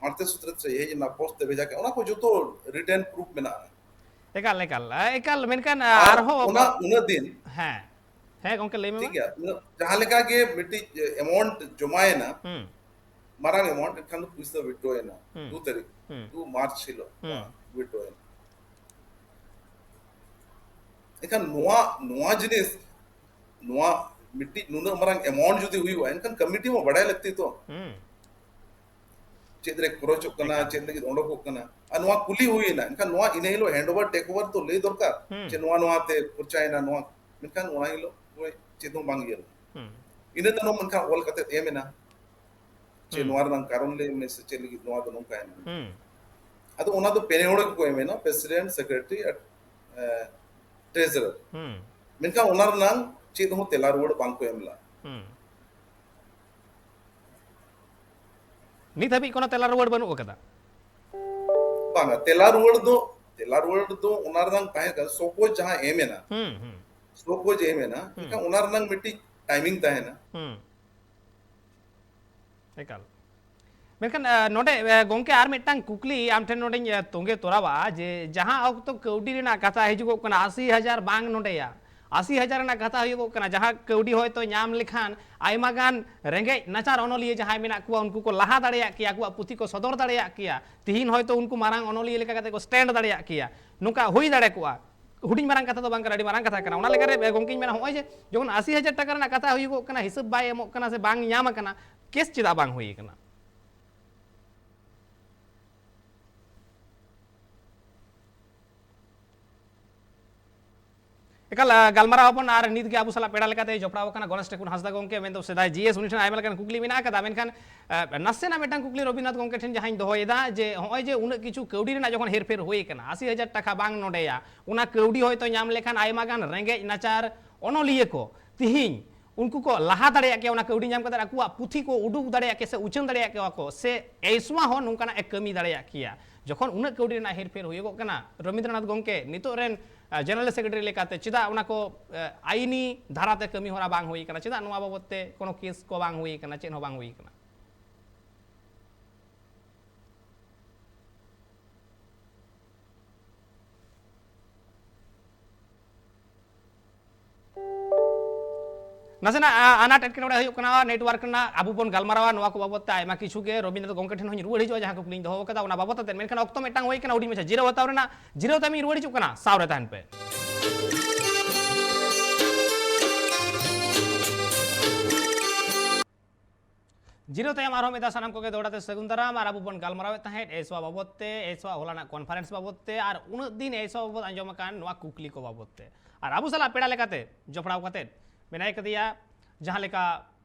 मारते सूत्र से ये ना पोस्ट ते भेजा के ओना को जो तो रिटर्न प्रूफ में ना एकाल एकाल एकाल मेनकान और आरहो ओना उना दिन हाँ है गंके ले में ठीक है जहां लेका के मिट्टी अमाउंट जमाए ना मारांग अमाउंट खान पुइस विड्रॉ है ना 2 तारीख 2 मार्च छिलो विड्रॉ है एखान नोआ जिनिस नोआ मिट्टी नुना मारांग अमाउंट जुदी हुई हुआ इनखान कमिटी में बड़ा लगती तो चेदरे खरोच कना चेद लगी ओंडो को कना आ नोआ कुली हुई ना इनखान नोआ इने हिलो हैंडओवर टेक ओवर तो ले दरकार चे नोआ नोआ ते खर्चाय ना नोआ इनखान ओना हिलो ओए चेदो बांग यल इने तनो मनखा ऑल कते एमेना चे नोआ रंग कारण ले में से चे लगी नोआ दनो का अदो ओना तो पेने होड़ को एमेना प्रेसिडेंट सेक्रेटरी ट्रेजरर मेनका ओना रंग चेद हो तेला रोड बांग को एमला नित हबी कोनो तेला रुवाड़ बनु कदा बांगा तेला रोड दो ओना रंग ताहे का सोको जहां एमेना सोको जे एमेना इनका ओना रंग मिट्टी टाइमिंग ताहे ना एकाल मेनखान नोडे गोंके आर मिटांग कुकली आम ठेन नोडे तोंगे तोरावा जे जहां अक्तो कौडी रेना कथा हिजुगो कना 80,000 बांग नोडेया 80,000 ना कथा हुयुगो कना जहां कौडी होय तो नाम लेखान आयमा गान रेंगे नाचार ओनोलिया जहां मेना कुआ उनको को लहा दाड़िया किया कुआ पुथि को सदर दाड़िया किया तिहिन होय तो उनको मारांग ओनोलिया लेका कते को स्टैंड दाड़िया किया नुका हुई दाड़े कुआ हुडिंग मारांग कथा तो बांग करा मारांग कथा कना ओना लेका रे गोंकिन मेना होय जे जखन 80,000 टाका ना कथा हुयुगो कना हिसाब बाय एमो कना से बांग नाम कना केस चिदा बांग हुई कना एकाल गलमारा अपन आर नीत के आबू साला पेड़ा लेकाते जपड़ाव कना गणेश टेकुन हांसदा गोंके मेन तो सेदाय जीएस उनी ठन आयमा लेकान कुकली मेना कदा मेनखान नसे ना मेटांग कुकली रविनाथ गोंके ठन जहां दोहोयदा जे होय जे उना किछु कौडी रेना जखन हेरफेर होय कना 80,000 टाका बांग नोडेया उना कौडी होय तो नाम लेखान आयमा गान रेंगे नाचार ओनोलिये को तिहिन उनको को लहा दाड़िया के उना कौडी नाम कदा अकुआ पुथि को उडुक दाड़िया के से उचन दाड़िया के को से एसवा हो नुकाना एक कमी दाड़िया किया जखन उना कौडी रेना हेरफेर होय कना रविंद्रनाथ गोंके नितो रेन जनरल सेक्रेटरी लेकाते चिदा उना को आईनी धाराते कमी होरा बांग हुई कना चिदा नुआ बाबते कोनो केस को बांग हुई कना चेन हो बांग हुई कना नसेना आनाट एटकेनोड़े हुयुग कना नेटवर्क ना आबू बोन गलमारावा नोआ को बाबते आयमा किछु के रविंद्रनाथ गोंके ठेन होनी रुवाड़ हिजुआ जहां कुकलिंग दोहो कदा उना बाबते मेनखान ऑक्तो मेटांग होई कना उडी मेछा जीरो बताव रेना जीरो तमी रुवाड़ हिजुग कना सावरे ताहन पे जीरो तयम आरो मेदा सानाम को के दौड़ाते सगुंदराम और आबू बोन गलमारावे ताहें एसवा बाबते एसवा होलाना कॉन्फ्रेंस बाबते और उन दिन एसवा बाबत अंजम कान नोआ कुकली को बाबते और आबू साला पेड़ा लेकाते जपड़ाव काते मेनाय कदिया जहां लेका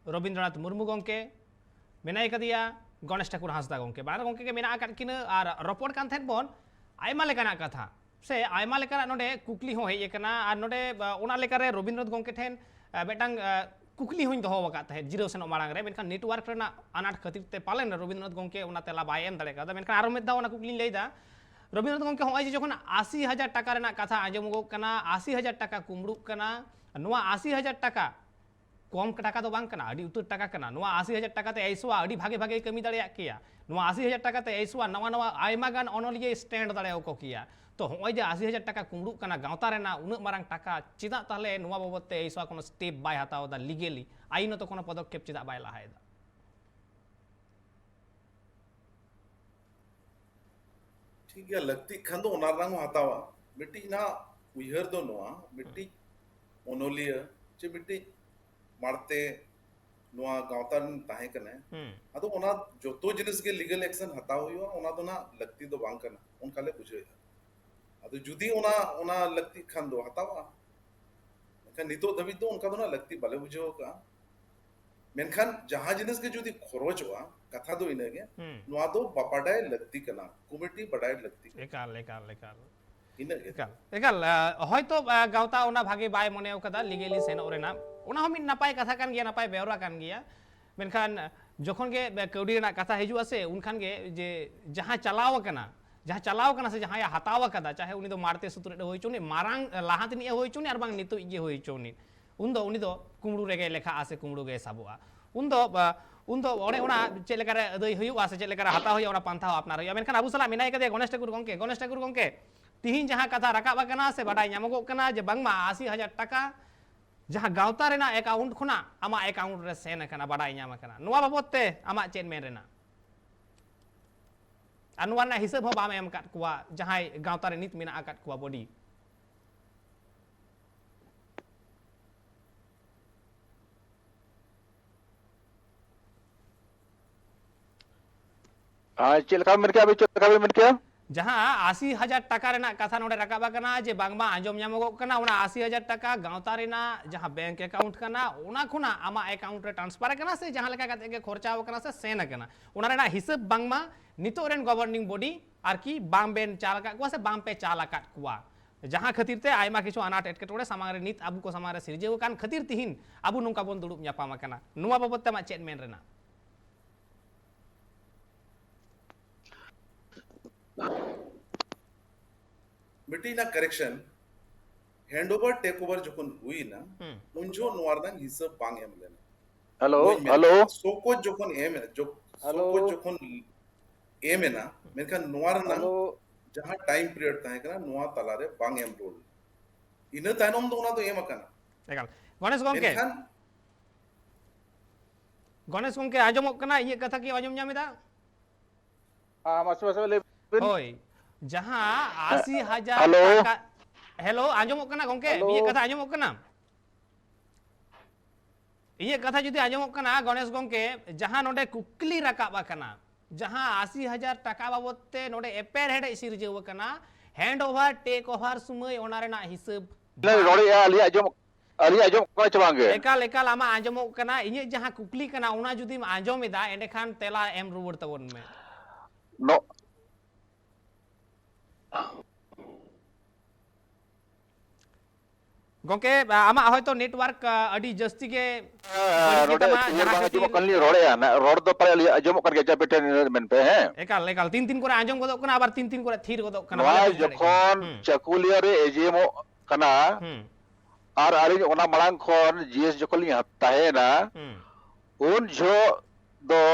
रविंद्रनाथ मुर्मू गोंके मेनाय कदिया गणेश ठाकुर हांसदा गोंके बार गोंके के मेना काट किन और रपोर्ट कान थेन बोन आयमा लेकाना कथा से आयमा लेकाना नोडे कुकली हो हेय कना और नोडे ओना लेकारे रविंद्रनाथ गोंके ठेन बेटांग कुकली हुई दोहो वका तहे जीरो सेनो मारांग रे मेनखान नेटवर्क रेना अनाट खातिर ते पालेन रविंद्रनाथ गोंके ओना तेला बाय एम दाड़े कादा मेनखान आरो मेदा ओना कुकली लैदा रविंद्रनाथ गोंके होय जे जखन 80,000 टाका रेना कथा आंजमगो कना 80,000 टाका कुमड़ू कना नोआ 80,000 टाका कम टाका तो बांग कना अडी उतर टाका कना नोआ 80,000 टाका ते ऐसवा अडी भागे भागे कमी दाड़े किया नोआ 80,000 टाका ते ऐसवा नवा नवा आयमा गान ओनलिये स्टैंड दाड़े को किया तो होय जे 80,000 टाका कुमड़ू कना गावता रेना उन मारांग टाका चिदा ताले नोआ बाबते ऐसवा कोनो स्टेप बाय हतावदा लीगली आईन तो कोनो पदक्षेप चिदा बाय लाहायदा ठीक है लगती खंदो ओना रंग हतावा मिट्टी ना उयहर दो नोआ मिट्टी ओनोलिया चे मिट्टी मारते नोआ गावतान ताहे कने अदो ओना जोतो जिनिस के लीगल एक्शन हताव हुआ ओना तो ना लगती दो बांग कना उन काले बुझे अदो जुदी ओना ओना लगती खंदो हतावा मेनखान नितो दबी दो उनका तो ना लगती बाले बुझे का मेनखान जहां जिनिस के जुदी खरोच हुआ कथा दो इने के नोआ दो बपाडाय लगती कना कमिटी बडाय लगती एकाल एकाल एकाल इने एकाल एकाल हयतो गावता ओना भागे बाय मने कदा लीगली सेन ओरेना ओना हम नापाय कथा कान गया नापाय बेवरा कान गया मेनखान जखन के कौडी रेना कथा हिजुआ से उनखान के जे जहां चलाव कना से जहां हताव कदा चाहे उनी दो मारते सुतुरे होय चोनी मारांग लाहातनी होय चोनी आर बांग नितो इजे होय चोनी उन दो कुमड़ू रेगे लेखा आसे कुमड़ू गे साबुआ उन दो उन तो ओने ओना चे लेकारे अदय हुयुआ से चे लेकारे हता हुयुआ ओना पांथा आपनार हुयुआ मेनखान अबु सला मिनाय कदे गणेश ठाकुर गंके तिहिन जहां कथा रकाब कना से बाडाय ᱧᱟᱢᱚᱜᱚᱜ कना जे बांगमा 80,000 टाका जहां गावता रेना अकाउंट खुना आमा अकाउंट रे सेन कना बाडाय ᱧᱟᱢ कना नुवा बाबत ते आमा चेन मेन रेना अनुवाना हिसाब हो बाम एम काट कुआ जहां गावता रे नित मेना काट कुआ बॉडी चलका मिन के अभी चलका मिन के जहां 80,000 टाका रेना कथा नोडे रकाबा कना जे बांगमा आंजम ᱧᱟᱢᱚᱜᱚᱜ कना उना 80,000 टाका गावता रेना जहां बैंक अकाउंट कना उना खुना आमा अकाउंट रे ट्रांसफर कना से जहां लेका कते के खर्चा कना से सेन कना उना रेना हिसाब बांगमा नितो रेन गवर्निंग बॉडी आर की बाम बेन चाल का कुआ से बाम पे चाल का कुआ जहां खातिर ते आयमा किछु अनाट एटकेटोड़े सामांग रे नित आबु को सामांग रे सिरजेव कान खातिर तिहिन आबु नोंका बोन दुड़ुब ᱧᱟᱯᱟᱢ कना नुवा बाबत ते मा चेन मेन रेना मिटीना करेक्शन हैंडओवर टेक ओवर जखन हुई ना उनजो नोवारदान हिसाब बांग एम लेना हेलो हेलो सोको जखन एम जो सोको जखन एम ना मेनखान नोवारना जहां टाइम पीरियड ताहे कना नोवा तलारे बांग एम रोल इना तायनम दो ना तो एम कना एकाल गणेश गंके आजमक कना ये कथा की आजम ᱧᱟᱢᱮᱫᱟ मासे ले होय जहां 80,000 टाका हेलो आजमक कना गंके ये कथा आजमक कना ये कथा जुदी आजमक कना गणेश गंके जहां नोडे कुकली रकाबा कना जहां 80,000 टाका बाबते नोडे एपेर हेडे सिरजेव कना हैंड ओवर टेक ओवर समय ओना रेना हिसाब रोड़ी अली आजम को चबांगे एकाल एकाल आमा आजमक कना इnye जहां कुकली कना उना जुदी आजमेदा एंडे खान तेला एम रुवर तबन में नो गंके आमा हयतो नेटवर्क अडी जस्ती के रोड़े जो कनली रोड़े ना रोड तो पर आजम कर के बेटे मेन पे हैं एकाल एकाल तीन तीन करे आजम गदो कना आबार तीन तीन करे थीर गदो कना नवा जखन चकुलिया रे एजेमो कना और आरी ओना मलांग खन जीएस जखन li ताहे ना उन जो दो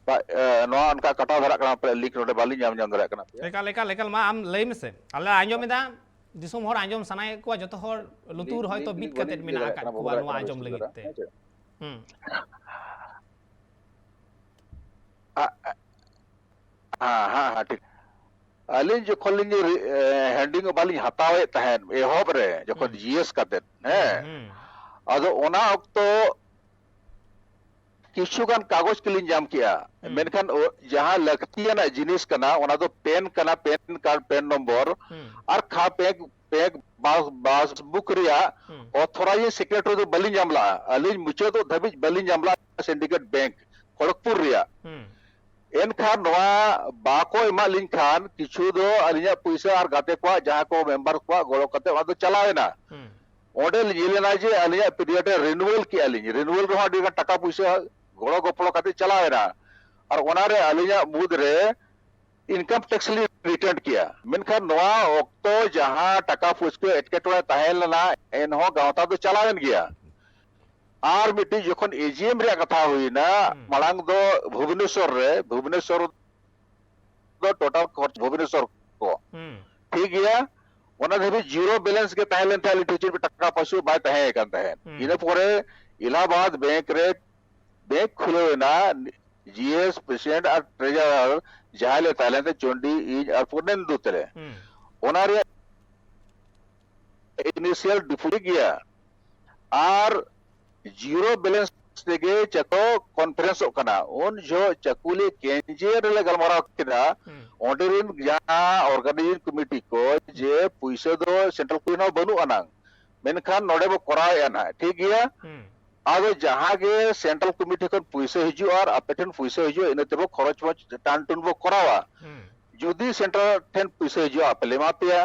नवा उनका कटाव धरा कना पे लिक रोडे बाली ᱧᱟᱢ धरा कना एकाल एकाल एकाल मा आम लई मेसे अल्ला आजमेदा दिसुम हर आजम सनाय को जतो हर लुतुर हयतो बिट कते मेना का कुआ नवा आजम लगिते हाँ ठीक अलिन जो खोलिन हैंडिंग बाली हतावे तहन एहोब रे जखन जीएस कते हैं अदो ओना ऑक्तो किछुगान कागज किलिन जाम किया मेनखान जहां लगतियाना जिनिस कना ओना दो पेन कना पेन कार्ड पेन नंबर और खा पेग पेग बास बुक रिया ऑथराइज सेक्रेटरी दो बलिन जामला अलिन मुचे तो धबिज बलिन जामला सिंडिकेट बैंक खड़गपुर रिया एनखान नवा बाको इमालिन खान किछु दो अलिया पैसा और गाते को जहां को मेंबर को गोलो कते ओना दो चलावेना ओडे लिलेना जे अलिया पीरियड रिन्यूअल की अलिन रिन्यूअल रो अडी टाका पैसा गोड़ो गोपड़ो कते चलावेना और ओनारे अलिया मुद रे इनकम टैक्स ली रिटर्न किया मेनखान नवा ओक्तो जहां टाका पुस्को एटकेटोड़े ताहेलना एनहो गावता दो चलावेन गया और मिट्टी जखन एजीएम रे कथा हुईना मलांग दो भुवनेश्वर दो टोटल खर्च भुवनेश्वर को ठीक गया ओना धबी जीरो बैलेंस के ताहेलन ताली टीचर पे टका पैसा बाय ताहे कान ताहे इने पोरे इलाहाबाद बैंक रे बैंक खुले ना जीएस प्रेसिडेंट और ट्रेजरर जाले तालेन ते चोंडी इज और पुरनेन दुतरे ओना रे इनिशियल डिफॉल्ट गया और जीरो बैलेंस तेगे चको कॉन्फ्रेंस कना उन जो चकुली केंजेर ले गलमारा किदा ओंडेरिन जहां ऑर्गेनाइजिंग कमिटी को जे पैसा दो सेंट्रल कुइनो बनु अनांग मेनखान नोडे बो कराय ना ठीक गया आदो जहां के सेंट्रल कमिटी को पैसा हिजु और अपेटन पैसा हिजु इनते बो खरच मच टान टुन बो करावा जुदी सेंट्रल टेन पैसा हिजु अपले मापिया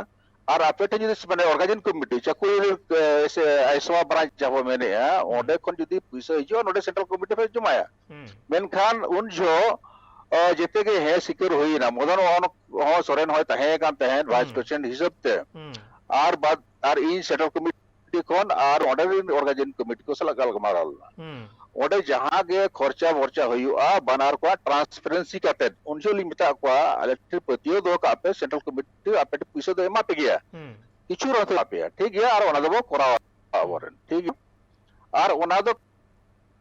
और अपेटन जुदी माने ऑर्गेनाइजिंग कमिटी चकुली ऐसे आइसवा ब्रांच जाबो मेने ओंडे कोन जुदी पैसा हिजु नोडे सेंट्रल कमिटी पे जमाया मेनखान उन जो जेते के हे सिक्योर होई ना मदन हो सोरेन होय ताहे कान ताहे वाइस प्रेसिडेंट हिसाब ते और बाद और इन सेंट्रल कमिटी कमिटी कोन और ऑर्गेनाइजिंग कमिटी को सला गलमाराल ओडे जहां गे खर्चा वर्चा हुआ बनार को ट्रांसपेरेंसी काते उनजोली मिता को इलेक्ट्रिक पतियो दो का पे सेंट्रल कमिटी आपे पैसा दो एमा पे गया किछु रहते आपे ठीक है और ओना दो कोरा आवरन ठीक है और ओना दो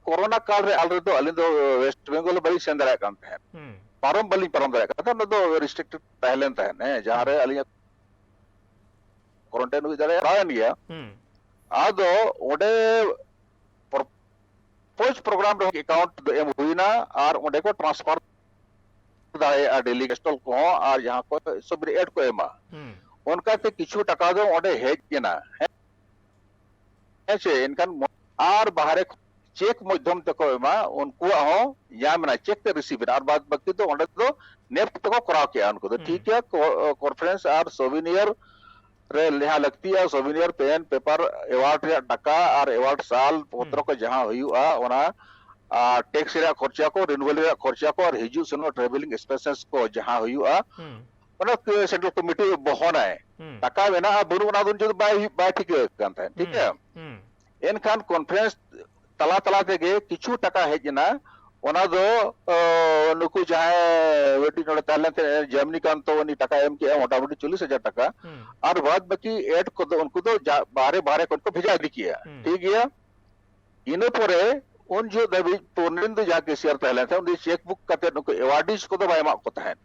कोरोना काल रे आलरे दो अलिन दो वेस्ट बंगाल बड़ी सेंदरा कान थे पारम बली पारम दरा का न दो रिस्ट्रिक्टेड पहले थे ने जहां रे अलिन क्वारंटाइन हुई दरे रायन गया आदो ओडे पोस्ट प्रोग्राम रे अकाउंट दो एम हुईना और ओडे को ट्रांसफर दाए डेली गेस्टल को और यहां को सब एड को एमा उनका ते किछु टका दो ओडे हेज केना ऐसे इनकन और बाहर चेक माध्यम तक एमा उनको हो या मना चेक ते रिसीव और बाद बाकी तो ओडे तो नेफ्ट तक कराव के उनको तो ठीक है कॉन्फ्रेंस और सोविनियर रे लेहा लगती है सोविनियर पेन पेपर अवार्ड रे टका और अवार्ड साल पत्र को जहां हुआ ओना टैक्स रे खर्चा को रिन्यूअल रे खर्चा को और हिजू सुनो ट्रैवलिंग एक्सपेंसेस को जहां हुआ ओना सेंट्रल कमिटी बहना है टका बेना बुरु ओना दुन जो बाय ठीक कान था ठीक है एनखान कॉन्फ्रेंस तला तला तेगे किछु टका हेजना ओना दो नुकु जहां वेटी नोड ताले जर्मनी कान तो उनी टका एम के मोटामोटी 40,000 टका और बाद बाकी एड को दो उनको तो बारे बारे को भेजा दी किया ठीक है इने परे उन जो दबी तोनिंद जाके शेयर ताले थे उन चेक बुक कते नुकु अवार्डीज को तो बायमा को तहन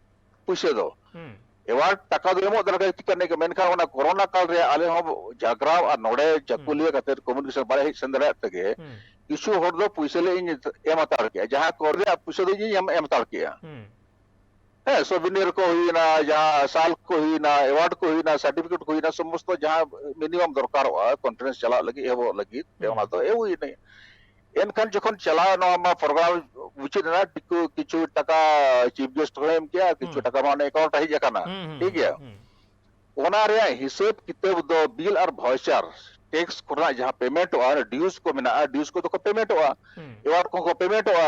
पुसे दो अवार्ड टका दो एमो दरका करने के मेनखा ओना कोरोना काल रे आले हम जागराव और नोडे चकुलिया कते कम्युनिकेशन बारे संदरा तगे किछु हर दो पैसे ले एम अतार किया जहां कर रे पैसे दो एम अतार किया है सोविनियर को हुई ना जहां साल को हुई ना अवार्ड को हुई ना सर्टिफिकेट को हुई ना समस्त जहां मिनिमम दरकार हुआ कॉन्फ्रेंस चला लगी एवो लगी ओना तो एवो ही नहीं एनखान जखन चला नो प्रोग्राम बुझे ना किछु टका चीफ गेस्ट को एम किया किछु टका माने अकाउंट ही जकाना ठीक है ओना रे हिसाब किताब दो बिल और वाउचर टैक्स कोना जहां पेमेंट हुआ ड्यूज को मिना ड्यूज को तो पेमेंट हुआ अवार्ड को पेमेंट हुआ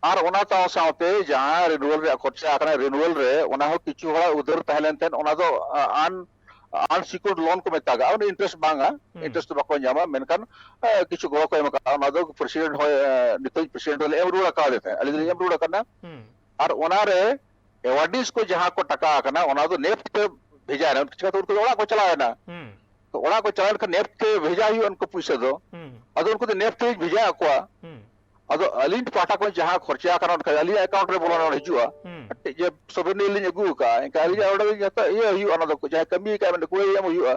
और ओना ताव साथे जहां रिन्यूअल रे खर्चा आकना रिन्यूअल रे ओना हो किछु होला उधर तहलेन तेन ओना दो अनसिक्योर्ड लोन को मेतागा उन इंटरेस्ट बांगा इंटरेस्ट बाको जामा मेनकान किछु गो को एमका ओना दो प्रेसिडेंट हो नितोज प्रेसिडेंट ले एम रुड़ा का देते अली एम रुड़ा करना और ओना रे अवार्डीज को जहां को टका आकना ओना दो नेफ्ट पे भेजा रे चिका तो उनको ओड़ा को चलाया ना तो ओड़ा को चलान का नेफ्ट के भेजा ही उनको पैसे दो अदो उनको तो नेफ्ट पे भेजा को अदो अलिंट पाटा को जहां खर्चा करन का अली अकाउंट रे बोलना हिजुआ जे सबने लिन अगु का काली ओड़ा जता ये हुआ ना तो जहां कमी का में कोई एम हुआ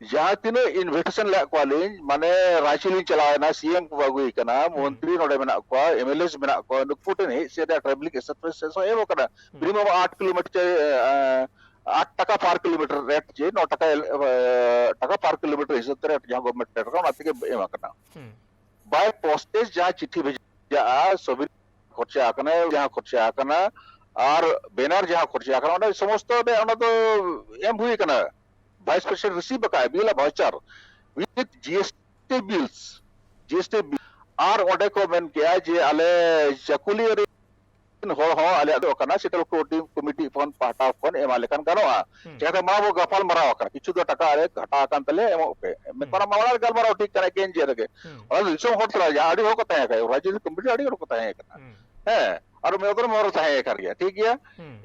जहां तिने इन्विटेशन ले को लिन माने रांची चलाए ना सीएम को अगुई कना मंत्री नोडे मेना को एमएलएस मेना को नुकुटन हे से ट्रैवलिंग एक्सपेंसेस सो एवो कना मिनिमम 8 किलोमीटर 8 टका पर किलोमीटर रेट जे 9 टका पर किलोमीटर हिसाब रेट जहां गवर्नमेंट रेट का नाते के एमा करना बाय पोस्टेज जहां चिट्ठी भेजा सब खर्चा आकना जहां खर्चा आकना और बैनर जहां खर्चा आकना ओना समस्त ने ओना तो एम हुई कना वाइस प्रेसिडेंट रिसीव का bill voucher with GST bills GST और ओडे को मेन किया जे आले चकुली हो आले दो कना सेटल कोटिंग कमिटी फोन पाटा फोन एमा लेकन गनोआ जेता माबो गफाल मराव का किछु दो टका आले घटा कान तले एमो पे मेरा मावला गल मराव ठीक करे केन जे रगे और रिसो होतला जा आडी हो को तय है राज्य कमिटी आडी को तय है और मैं उधर मोर तय कर गया ठीक है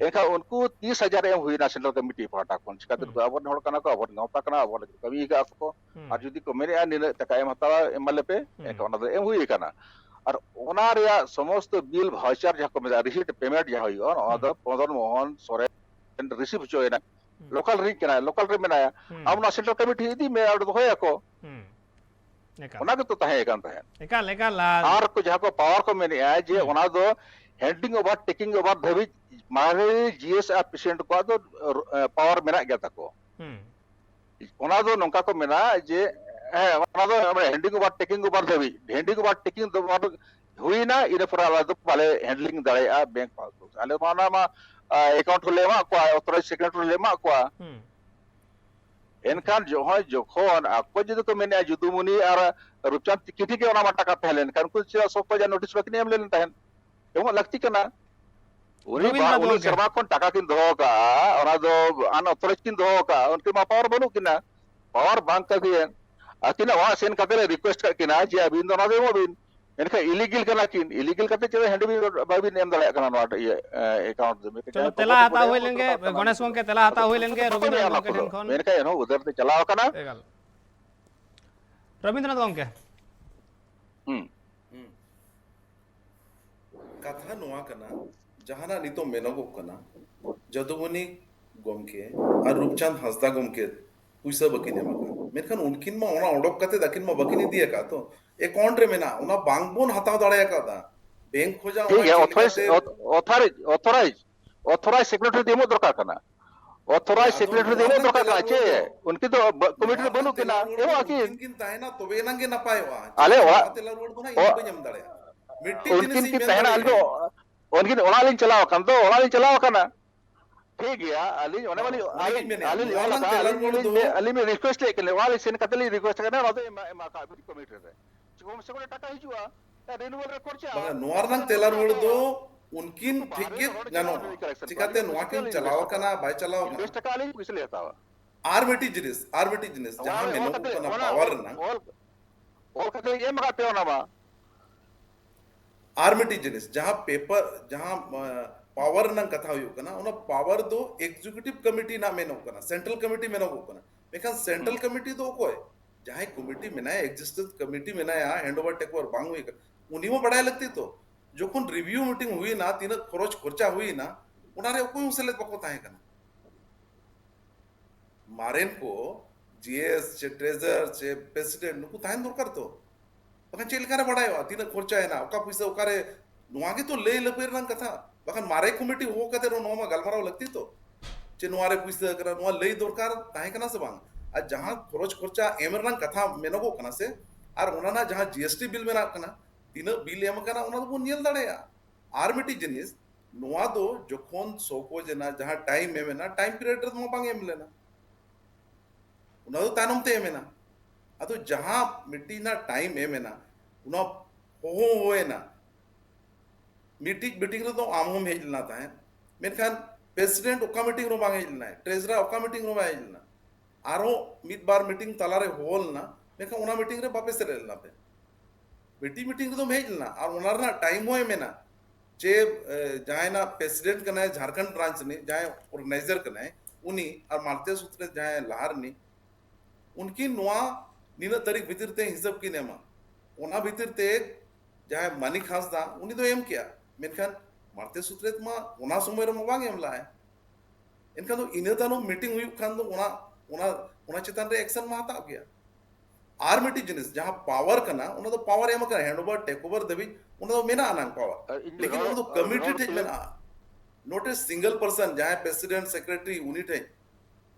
एका उनको 30,000 एम हुई नेशनल कमिटी पाटा कोन चिका तो अब होड़ कना को अब नौता कना अब कवि का को और जदी को मेरे आ निले टका एम हता एमएलए पे एका ओना एम हुई कना और ओना रे समस्त बिल वाउचर जहां को मेरा रिसीट पेमेंट जहां हुई और अदर पदन मोहन सोरेन रिसीव चोयना लोकल री केना लोकल रे मेना अब ना सेंट्रल कमिटी इदी में और होया को ओना के तो तहे कान तहे एका और को जहां को पावर को मेने आ जे ओना दो हैंडिंग ओवर टेकिंग ओवर धबी मारे जीएस पेशेंट को दो पावर मेना गया तको ओना दो नंका को मेना जे ओना दो हैंडिंग ओवर टेकिंग ओवर धबी हैंडिंग ओवर टेकिंग दो हुई ना इने पर आला दो पाले हैंडलिंग दाड़े आ बैंक पास आले माना मा अकाउंट लेमा को ऑथराइज सेक्रेटरी लेमा को एनखान जोखन आको जदि को मेने जुदुमुनी और रुपचांद किठी के ओना मा टाका पहलेन कान को चिरा सोको जा नोटिस बकने एम लेन तहन एमो लगती कना उनी उनी सर्वा कोन टाका किन दो का ओना दो अन ऑथराइज किन दो का उनके मा पावर बनु किना पावर बैंक का दिए Akin awak sen kata request kat kina je abin do na demo bin. Enka illegal kana kin illegal kata chede hand bin babin em dala kana no account de. चलो तेला हता हुई लेंगे गणेश गोंके तेला हता हुई लेंगे रविंद्रनाथ गोंके ठेन खन Enka eno udar te chalaw kana. एगल रविंद्रनाथ गोंके कथा नुआ कना जहाना नितो मेनगो कना जदुमनी गमके और रूपचंद हंसदा गमके पुइसा बकिन एमाका मेनखान उनकिन मा ओना ओडक कते दकिन मा बकिन दिया का तो अकाउंट रे मेना ओना बांगबोन हताव दाड़े का दा बैंक खोजा ठीक है ऑथराइज सेक्रेटरी देमो दरकार कना ऑथराइज सेक्रेटरी देमो दरकार कना चे उनकी तो कमिटी बनु केना एमो आकिन उनकिन ताहेना तोबे नंगे नपायवा आले ओड़ा तेला रोड बना इन बजम दाड़े मिट्टी उनकिन की तहना अलबो उनकिन ओलालिन चलाव कन तो ओलालिन चलाव कना ठीक गया अली ओने वाली अली में रिक्वेस्ट है के वाली सेन कतली रिक्वेस्ट करना ना तो एमा का कमिटी रे चिकोम से कोने टाका हिजुआ रिन्यूअल रे खर्चा बगा नोआर नंग तेला रोड दो उनकिन ठीक गे जानो चिकाते नोआकिन चलाव कना बाय चलाव 20 टका अली किस लेता हुआ आरबीटी जिनिस जहां मेनो कना पावर नंग और कतली एम का पेओ ना बा आरबीटी जिनिस जहां पेपर जहां पावर नंग कथा हुई कना उना पावर दो एग्जीक्यूटिव कमिटी ना मेनो कना सेंट्रल कमिटी मेनो कना मेखान सेंट्रल कमिटी दो कोय जहां कमिटी मेना एग्जिस्टेंस कमिटी मेना हैंड ओवर टेक ओवर बांग हुई उन्हीं में बढ़ाई लगती तो जो कुन रिव्यू मीटिंग हुई ना तीन खर्चा हुई ना उनारे कोई उसे बको ताहे कना मारेन को जीएस चे ट्रेजर चे प्रेसिडेंट नुकु ताहे दरकार तो बखान चेलकारे बढ़ायो तीन खर्चा है ना ओका पैसा ओकारे नुआगे तो ले लपेर नंग कथा बखान मारे कमिटी हो कते रो नोमा गलमाराव लगती तो चे नुआरे पैसा करा नुआ ले दरकार ताहे कना से बांग आ जहां खर्चा एमर नंग कथा मेनगो कना से और उनाना जहां जीएसटी बिल मेना कना तीन बिल एम कना उना तो नियल दड़ेया आरमिटी जिनिस नुआ दो जोखोन सोको जना जहां टाइम एमेना टाइम पीरियड रे नो बांग एम लेना उना तो तानम ते एमेना अतो जहां मिट्टी ना टाइम एमेना उना होएना मीटिंग रे तो आमो हेजलना ताहे मेनखान प्रेसिडेंट ओका मीटिंग रो बांग हेजलना ट्रेजरर ओका मीटिंग रो बांग हेजलना आरो मिद बार मीटिंग तलारे होलना मेनखान उना मीटिंग रे बापे सेरेलना पे मीटिंग रे तो हेजलना और उनार ना टाइम होए मेना चे जहां ना प्रेसिडेंट कना झारखंड ब्रांच ने जहां ऑर्गेनाइजर कना उनी और मारते सूत्र जहां लहार नी उनकी नुआ नीना तारीख भीतर ते हिसाब की नेमा ओना भीतर ते जहां मानी खास दा उनी तो एम किया मेनखान मारते सूत्र मा ओना समय रे बांग एम लाए इनका तो इने तानो मीटिंग हुई खान तो ओना चितान रे एक्शन मा हता गया आरमिटी जिनिस जहां पावर कना उना तो पावर एम कना हैंड ओवर टेक ओवर देबी उना तो मेना आना पावर लेकिन उना तो कमिटी थे मेना नॉट ए सिंगल पर्सन जहां प्रेसिडेंट सेक्रेटरी उनी थे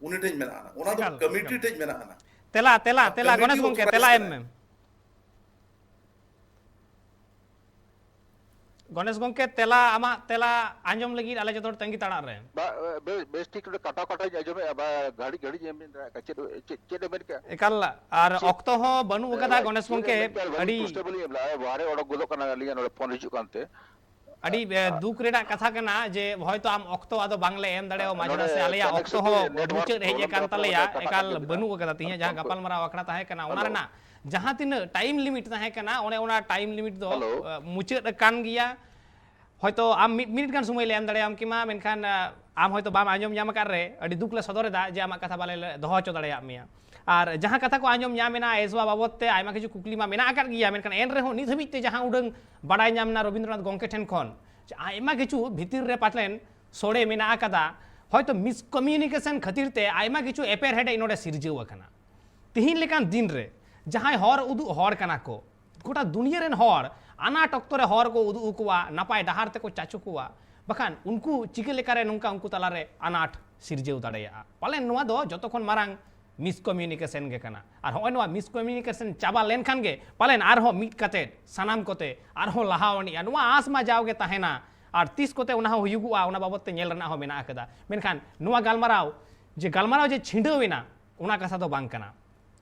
मेना आना उना तो कमिटी थे मेना आना तेला गणेश गोंके तेला एम में गणेश गोंके तेला आमा तेला आंजम लगी आले जतोर तंगी ताड़ा रे बेस ठीक रे काटा आजमे गाड़ी जेम चेड मेन का एकाल आर ऑक्तो हो बनु कदा गणेश गोंके अडी बारे ओडक गोदो कना लिया नोडे फोन हिजु कानते अडी दुख रेडा कथा कना जे हयतो आम ऑक्तो आदो बांगले एम दड़ेओ माजरा से आलेया ऑक्तो हो मुचेद हेज कान तलेया एकाल बनु कदा तिया जहां गपाल मारा आखड़ा ताहे कना ओना रेना जहां तीन टाइम लिमिट ताहे कना ओने ओना टाइम लिमिट दो मुचेद कान गिया हयतो आम मिनिट गान समय ले एम दड़े आम किमा मेनखान आम हयतो बाम आंजम ᱧᱟᱢ ᱟᱠᱟᱫ ᱨᱮ ᱟᱹᱰᱤ ᱫᱩᱠ ᱞᱮ ᱥᱚᱫᱚᱨᱮᱫᱟ ᱡᱮ ᱟᱢᱟᱜ ᱠᱟᱛᱷᱟ ᱵᱟᱞᱮ ᱫᱚᱦᱚ ᱦᱚᱪᱚ ᱫᱟᱲᱮᱭᱟᱜ ᱢᱮᱭᱟ ᱟᱨ ᱡᱟᱦᱟᱸ ᱠᱟᱛᱷᱟ ᱠᱚ ᱟᱸᱡᱚᱢ ᱧᱟᱢᱮᱱᱟ ᱮᱥᱣᱟ ᱵᱟᱵᱚᱫ ᱛᱮ ᱟᱭᱢᱟ ᱠᱤᱪᱷᱩ ᱠᱩᱠᱞᱤ ᱢᱟ ᱢᱮᱱᱟᱜ ᱟᱠᱟᱫ ᱜᱮᱭᱟ ᱢᱮᱱᱠᱷᱟन ᱮᱱ ᱨᱮᱦᱚᱸ ᱱᱤᱛ ᱦᱟᱹᱵᱤᱡ ᱛᱮ ᱡᱟᱦᱟᱸ ᱩᱰᱟᱹᱝ ᱵᱟᱰᱟᱭ ᱧᱟᱢᱱᱟ ᱨᱚᱵᱤᱱᱫᱨᱚᱱᱟথ ᱜᱚᱝᱠᱮ ᱴᱷᱮᱱ ᱠᱷᱚᱱ ᱟᱭᱢᱟ ᱠᱤᱪᱷᱩ ᱵᱷᱤᱛᱤᱨ ᱨᱮ ᱯᱟᱴᱞᱮᱱ ᱥᱚᱲᱮ ᱢᱮᱱᱟᱜ ᱟᱠᱟᱫᱟ হয়তো মিসকমিউনিকেশন খাতির তে আইমা কিছু এপের হেডে ইনোডে সিরজেও আকানা তিহিন লেকান দিন রে যাহাই হর উদু হর কানা को গোটা দুনিয়া রেন হর আনাট অক্তরে হর को उदू उकुआ नापाय डहार ते को चाचुकुआ बखान उनको चिके लेकारे नुका उनको तलारे अनाट सिरजेव दाड़ेया पाले नोआ दो जतखन मारांग मिसकमिउनिकेशन गे कना और होय नोआ मिसकमिउनिकेशन चाबा लेन खान गे पालेन आरहो मिट काते सानाम कोते आरहो लाहावनिया नोआ आस मा जाओगे ताहेना और तीस कोते उना हुयुगुआ उना बाबत ते नेल रना हो मेना आकदा मेनखान नोआ गालमाराव जे छिंडवेना उना कथा दो बांग कना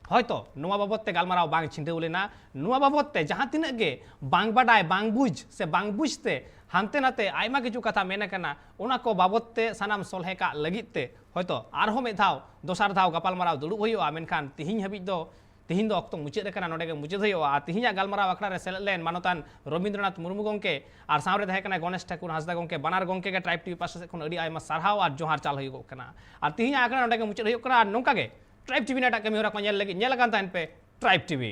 হয়তো নোয়া বাবদতে গালমারাও বাং ছিন্দেও লেনা নোয়া বাবদতে যাহা তিনাক গে বাং বাডায় বাং বুঝ সে বাং বুঝতে হানতে নাতে আইমা কিছু কথা মেনে কানা ওনা को বাবদতে সানাম সলহে কা লাগিতে হয়তো আরহো মে ধাও দোসার ধাও গাপালমারাও দুড়ুব হইওয়া মেনখান তিহিñ হাবিজ দো तिहिन दो अक्तो मुचाद कना नोडे के मुचाद होयो आ तिहिन गालमाराव आखड़ा रे सेलेद लेन मानोतान रवींद्रनाथ मुर्मू गंके और सामरे तहे कना गणेश ठाकुर हांसदा गंके बानार गंके के ट्राइब टीवी पास से खन अड़ी आयमा सारहाव और जोहार चाल होयो कना और तिहिन आखड़ा नोडे के मुचाद होयो कना नोंका गे ट्राइब टीवी नाटा कमी होरा को नेल लगी नेल कान तान पे ट्राइब टीवी।